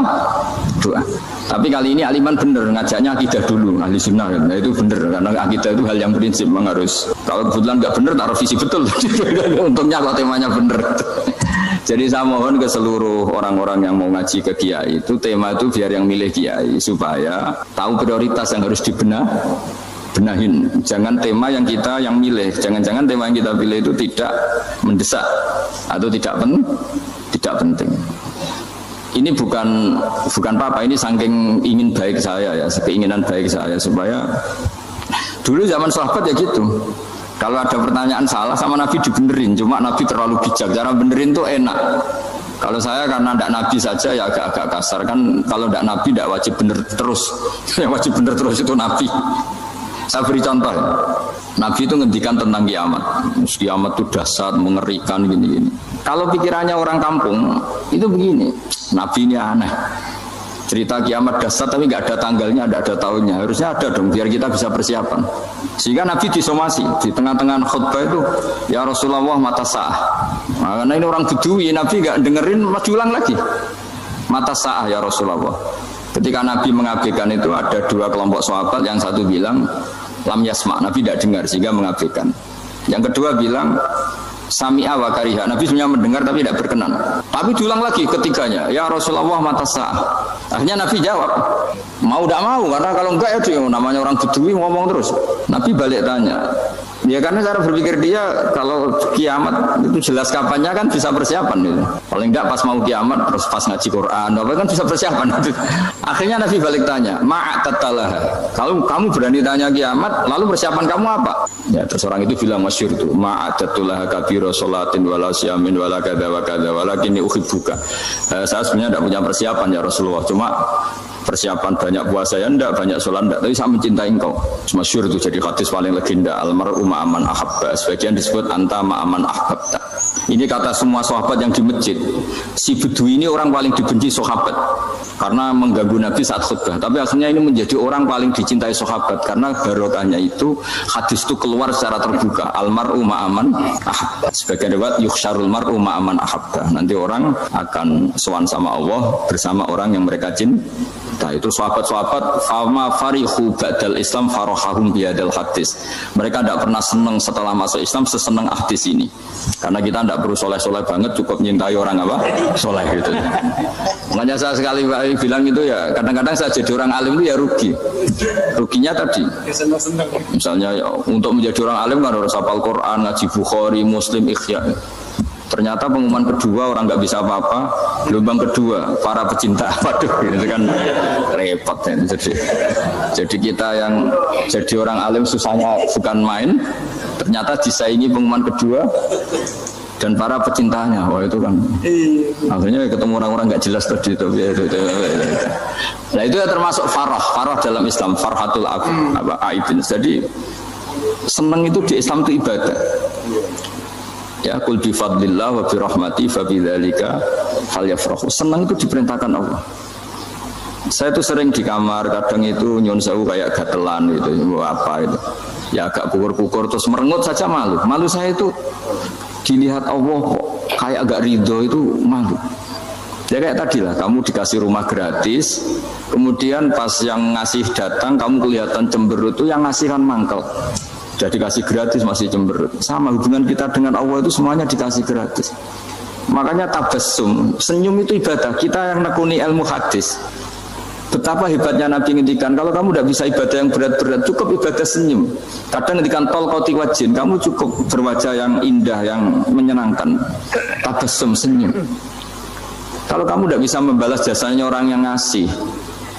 doa. Tapi kali ini aliman bener ngajaknya akidah dulu, ahli sunnah kan. Nah, itu bener karena akidah itu hal yang prinsip memang harus. Kalau kebetulan nggak bener taruh visi betul. Untungnya kalau temanya bener. Jadi saya mohon ke seluruh orang-orang yang mau ngaji ke kiai itu tema itu biar yang milih kiai supaya tahu prioritas yang harus benahin. Jangan tema yang kita yang milih, jangan-jangan tema yang kita pilih itu tidak mendesak atau tidak penting. Ini bukan apa-apa, ini saking ingin baik saya ya, keinginan baik saya supaya dulu zaman sahabat ya gitu. Kalau ada pertanyaan salah sama Nabi dibenerin, cuma Nabi terlalu bijak, cara benerin tuh enak. Kalau saya karena tidak Nabi saja ya agak kasar kan, kalau tidak Nabi tidak wajib bener terus. Yang wajib bener terus itu Nabi. Saya beri contoh ya. Nabi itu ngendikan tentang kiamat. Kiamat itu dahsyat, mengerikan gini-gini. Kalau pikirannya orang kampung itu begini, Nabi ini aneh. Cerita kiamat dahsyat tapi nggak ada tanggalnya, nggak ada tahunnya. Harusnya ada dong biar kita bisa persiapan. Sehingga Nabi disomasi di tengah-tengah khutbah itu, ya Rasulullah mata sa'ah. Nah, karena ini orang Bedui, Nabi nggak dengerin, maju ulang lagi. Mata sa'ah ya Rasulullah. Ketika Nabi mengabaikan itu ada dua kelompok sahabat, yang satu bilang lam yasma, Nabi tidak dengar sehingga mengabaikan. Yang kedua bilang sami'a wa kariha, Nabi sebenarnya mendengar tapi tidak berkenan. Tapi diulang lagi ketiganya, ya Rasulullah mata sa'ah. Akhirnya Nabi jawab, mau tidak mau, karena kalau enggak ya dia namanya orang Bedui ngomong terus. Nabi balik tanya, ya karena cara berpikir dia kalau kiamat itu jelas kapannya kan bisa persiapan gitu. Paling enggak pas mau kiamat terus pas ngaji Quran apa kan bisa persiapan. Akhirnya Nabi balik tanya, ma'atatalah. Kalau kamu berani tanya kiamat, lalu persiapan kamu apa? Ya terus orang itu bilang masyhur itu, ma'atatalah kabira sholatin wala siyamin wala kadza wa kadza walakinni uhibbuka. Saya sebenarnya tidak punya persiapan ya Rasulullah, cuma persiapan banyak puasa ya enggak, banyak sholat enggak, tapi saya mencintai engkau. Masyhur itu jadi hadis paling legenda, almar'u ma'aman ahabba, sebagian disebut anta ma'aman ahbabta. Ini kata semua sahabat yang di masjid. Si Bedui ini orang paling dibenci sahabat karena mengganggu Nabi saat khutbah, tapi akhirnya ini menjadi orang paling dicintai sahabat karena barokahnya itu hadis itu keluar secara terbuka, almar'u ma'aman ahabba. Sebagian riwayat yukhsyarul mar'u ma'aman ahabba, nanti orang akan sowan sama Allah bersama orang yang mereka cintai. Nah itu sahabat-sahabat fama farihu ba'dal Islam farahahum bihadal hadis. Mereka tidak pernah senang setelah masuk Islam sesenang hadis ini. Karena kita tidak perlu soleh-soleh banget, cukup nyintai orang apa? Soleh gitu. Makanya saya sekali bilang itu ya, kadang-kadang saya jadi orang alim itu ya rugi. Ruginya tadi. Misalnya ya, untuk menjadi orang alim kan harus hafal Quran, ngaji Bukhari, Muslim, Ikhya. Ternyata pengumuman kedua orang nggak bisa apa-apa, gelombang kedua para pecinta, waduh, itu kan repot ya. Jadi kita yang jadi orang alim susahnya bukan main, ternyata disaingi pengumuman kedua dan para pecintanya, wah itu kan, akhirnya ketemu orang-orang nggak jelas tadi itu. Nah itu ya termasuk farah dalam Islam, farhatul aibin. Jadi senang itu di Islam itu ibadah. Ya kul bi fadlillah wa bi rahmati fa bidzalika falyafrahu. Senang itu diperintahkan Allah. Saya itu sering di kamar, kadang itu nyun sewu kayak gatelan gitu, apa itu. Ya agak kukur-kukur terus merengut saja malu. Malu saya itu dilihat Allah kok kayak agak ridho itu malu. Ya kayak tadi lah, kamu dikasih rumah gratis, kemudian pas yang ngasih datang kamu kelihatan cemberut, itu yang ngasih kan mangkel. Sudah dikasih gratis masih cemberut. Sama hubungan kita dengan Allah itu semuanya dikasih gratis. Makanya tabassum, senyum itu ibadah. Kita yang nekuni ilmu hadis, betapa hebatnya Nabi ngendikan, kalau kamu tidak bisa ibadah yang berat-berat, cukup ibadah senyum. Kadang ngendikan tol koti wajin, kamu cukup berwajah yang indah, yang menyenangkan. Tabassum, senyum. Kalau kamu tidak bisa membalas jasanya orang yang ngasih,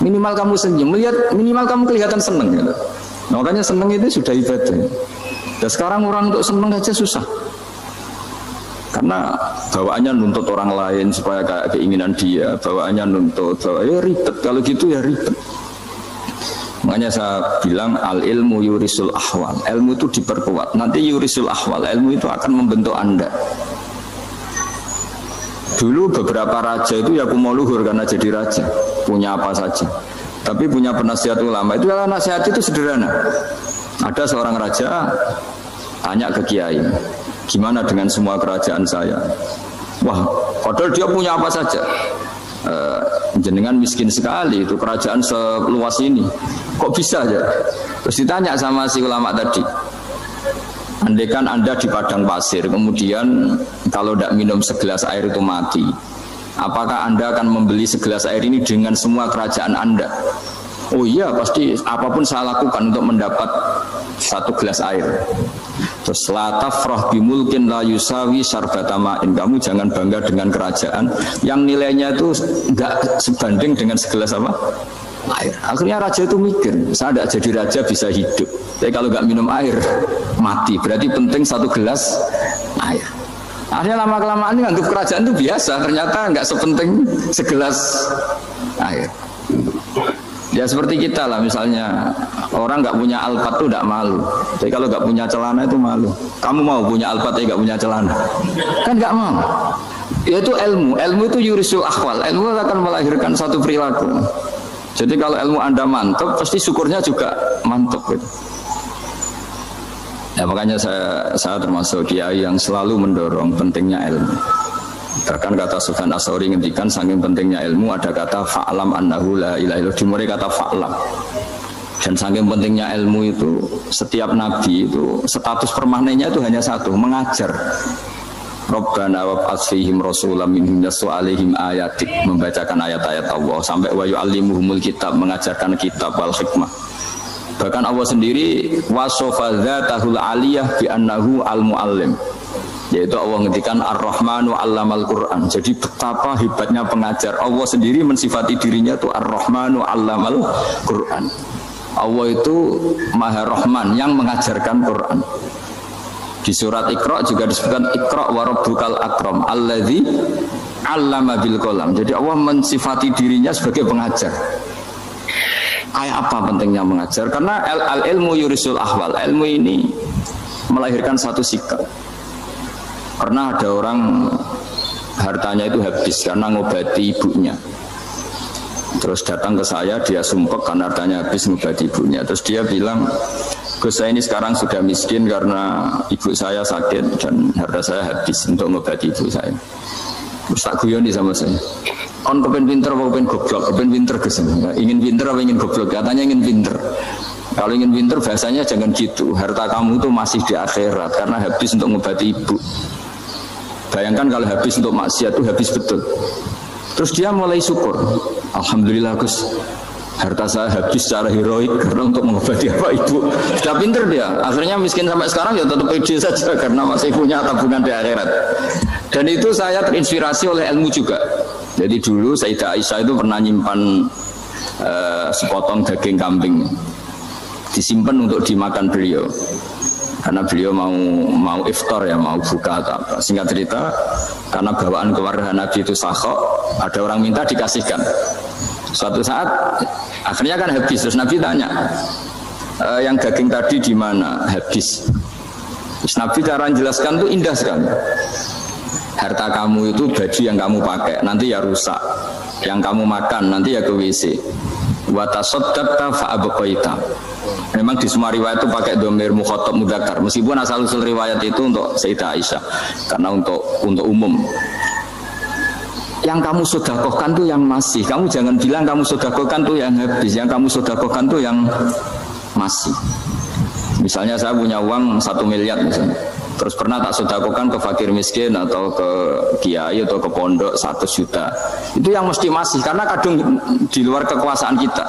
minimal kamu senyum, lihat minimal kamu kelihatan senang gitu. Nah, makanya senang itu sudah ibadah. Dan sekarang orang untuk senang aja susah. Karena bawaannya nuntut orang lain supaya kayak keinginan dia, bawaannya nuntut, ya ribet. Kalau gitu ya ribet. Makanya saya bilang al ilmu yurisul ahwal. Ilmu itu diperkuat. Nanti yurisul ahwal. Ilmu itu akan membentuk Anda. Dulu beberapa raja itu ya kumo luhur karena jadi raja, punya apa saja. Tapi punya penasihat ulama itu ya, nasihat itu sederhana. Ada seorang raja tanya ke kiai, gimana dengan semua kerajaan saya? Wah, padahal dia punya apa saja. Jenengan miskin sekali, itu kerajaan seluas ini, kok bisa aja? Terus ditanya sama si ulama tadi, andaikan Anda di padang pasir, kemudian kalau tidak minum segelas air itu mati, apakah Anda akan membeli segelas air ini dengan semua kerajaan Anda? Oh iya, pasti apapun saya lakukan untuk mendapat satu gelas air. Terus la tafrah bimulkin la yusawi syarbatama'in. Kamu jangan bangga dengan kerajaan yang nilainya itu enggak sebanding dengan segelas apa? Air. Akhirnya raja itu mikir, saya tidak jadi raja bisa hidup, tapi kalau nggak minum air mati. Berarti penting satu gelas air. Akhirnya lama-kelamaan ini anggap kerajaan itu biasa, ternyata nggak sepenting segelas air. Ya seperti kita lah, misalnya orang nggak punya alpat tuh nggak malu, tapi kalau nggak punya celana itu malu. Kamu mau punya alpat tapi nggak punya celana? Kan nggak mau. Yaitu ilmu itu yurisul akhwal. Ilmu akan melahirkan satu perilaku. Jadi kalau ilmu Anda mantap, pasti syukurnya juga mantap gitu. Ya makanya saya termasuk kiai yang selalu mendorong pentingnya ilmu. Bahkan kata Sufyan As-Tsauri ngendikan saking pentingnya ilmu ada kata fa'lam annahu la ilaha illallah, dimulai kata fa'lam. Dan saking pentingnya ilmu itu setiap nabi itu status permanennya itu hanya satu, mengajar. Rabbana wab'ats fihim rasulam minhum yatlu 'alaihim ayatik, membacakan ayat-ayat Allah, sampai wa yu'allimuhumul kitab, mengajarkan kitab wal hikmah. Bahkan Allah sendiri wasofa dzatahul 'aliyah bi annahu al-muallim, yaitu Allah ngendikan Ar-Rahmanu 'allamal Qur'an. Jadi betapa hebatnya pengajar. Allah sendiri mensifati dirinya itu Ar-Rahmanu 'allamal Qur'an. Allah itu Maha Rahman yang mengajarkan Quran. Di surat Iqra juga disebutkan Iqra wa rabbukal akram alladzi 'allama bil qalam. Jadi Allah mensifati dirinya sebagai pengajar. Apa pentingnya mengajar? Karena al-ilmu yurisul ahwal. Ilmu ini melahirkan satu sikap. Pernah ada orang hartanya itu habis karena ngobati ibunya. Terus datang ke saya, dia sumpek karena hartanya habis ngobati ibunya. Terus dia bilang, Gus, saya ini sekarang sudah miskin karena ibu saya sakit dan harta saya habis untuk ngobati ibu saya. Terus tak guyoni sama saya. Kon kepen pinter apa kepen goblok? Kepen pinter Gus. Ingin pinter apa ingin goblok? Katanya ingin pinter. Kalau ingin pinter bahasanya jangan gitu. Harta kamu itu masih di akhirat karena habis untuk mengobati ibu. Bayangkan kalau habis untuk maksiat itu habis betul. Terus dia mulai syukur. Alhamdulillah Gus, harta saya habis secara heroik karena untuk mengobati apa ibu. Sudah pinter dia. Akhirnya miskin sampai sekarang ya tetap pede saja karena masih punya tabungan di akhirat. Dan itu saya terinspirasi oleh ilmu juga. Jadi dulu Sayyidah Aisyah itu pernah nyimpan sepotong daging kambing, disimpan untuk dimakan beliau. Karena beliau mau iftar ya, mau buka atau apa. Singkat cerita, karena bawaan keluarga Nabi itu sakhok, ada orang minta dikasihkan. Suatu saat akhirnya kan habis. Terus Nabi tanya, yang daging tadi di mana? Habis. Terus Nabi cara menjelaskan itu indah sekali. Harta kamu itu baju yang kamu pakai nanti ya rusak, yang kamu makan nanti ya ke WC. Wa tasaddaqta fa abqaita. Memang di semua riwayat itu pakai dhamir mukhatab mudzakkar, meskipun asal usul riwayat itu untuk Sayyidah Aisyah karena untuk umum. Yang kamu sedekahkan tuh yang masih. Kamu jangan bilang kamu sedekahkan tuh yang habis, yang kamu sedekahkan tuh yang masih. Misalnya saya punya uang 1 miliar misalnya, terus pernah tak sedekahkan ke fakir miskin atau ke kiai atau ke pondok 1 juta. Itu yang mesti masih, karena kadung di luar kekuasaan kita.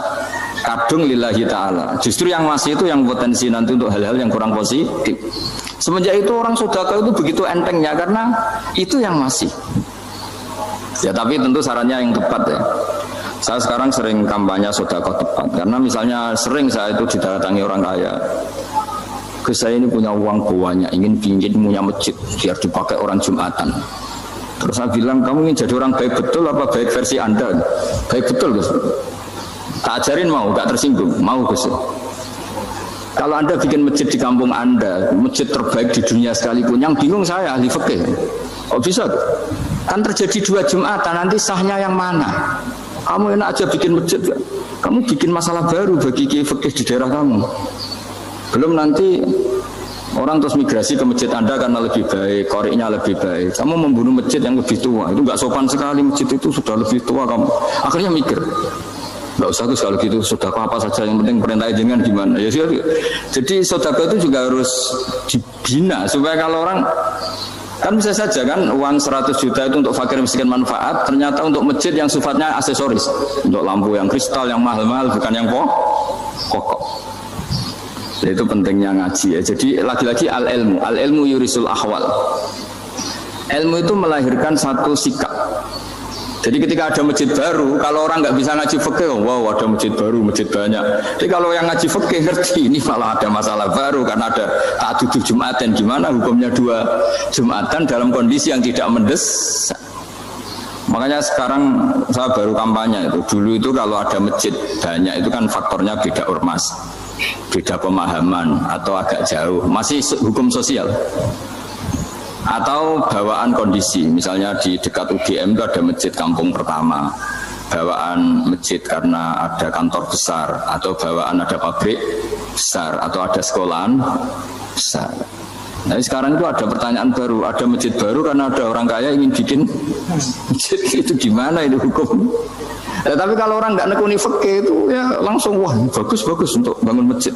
Kadung lillahi ta'ala. Justru yang masih itu yang potensi nanti untuk hal-hal yang kurang positif. Semenjak itu orang sedekah itu begitu entengnya karena itu yang masih. Ya tapi tentu sarannya yang tepat ya. Saya sekarang sering kampanye sedekah tepat karena misalnya sering saya itu didatangi orang kaya. Saya ini punya uang banyak, ingin punya masjid biar dipakai orang Jumatan. Terus saya bilang, kamu ingin jadi orang baik betul apa baik versi Anda? Baik betul Gus. Tak ajarin mau, gak tersinggung, mau Gus. Kalau Anda bikin masjid di kampung Anda, masjid terbaik di dunia sekalipun, yang bingung saya ahli fikih. Kok bisa? Kan terjadi 2 Jumatan, nanti sahnya yang mana? Kamu enak aja bikin masjid, kamu bikin masalah baru bagi kiai fikih di daerah kamu. Belum nanti orang terus migrasi ke masjid Anda karena lebih baik, koriknya lebih baik. Kamu membunuh masjid yang lebih tua, itu nggak sopan sekali, masjid itu sudah lebih tua kamu. Akhirnya mikir, nggak usah tuh kalau gitu, sedekah apa saja yang penting perintah jenengan gimana. Ya jadi sedekah itu juga harus dibina supaya kalau orang kan bisa saja kan uang 100 juta itu untuk fakir miskin manfaat, ternyata untuk masjid yang sifatnya aksesoris, untuk lampu yang kristal yang mahal-mahal bukan yang pokok. Itu pentingnya ngaji ya. Jadi lagi-lagi al-ilmu yurisul ahwal. Ilmu itu melahirkan satu sikap. Jadi ketika ada masjid baru, kalau orang nggak bisa ngaji fikih, wow ada masjid baru, masjid banyak. Jadi kalau yang ngaji fikih ngerti ini malah ada masalah baru karena ada ta'addud Jumatan. Gimana hukumnya 2 Jumatan dalam kondisi yang tidak mendesak. Makanya sekarang saya baru kampanye itu. Dulu itu kalau ada masjid banyak itu kan faktornya beda ormas, beda pemahaman atau agak jauh, masih hukum sosial atau bawaan kondisi. Misalnya di dekat UGM itu ada masjid kampung pertama, bawaan masjid karena ada kantor besar atau bawaan ada pabrik besar atau ada sekolahan besar. Nah sekarang itu ada pertanyaan baru, ada masjid baru karena ada orang kaya ingin bikin masjid, itu gimana ini hukum? Ya, tapi kalau orang nggak nekuni fikih itu ya langsung wah bagus untuk bangun masjid.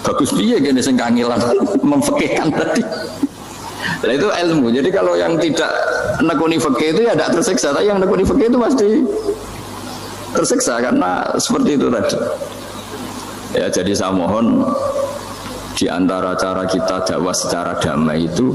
Bagus piye gini sing kangelan memfikihkan tadi. Nah, itu ilmu. Jadi kalau yang tidak nekuni fikih itu ya tidak tersiksa, tapi yang nekuni fikih itu pasti tersiksa karena seperti itu tadi. Ya jadi saya mohon di antara cara kita dakwah secara damai itu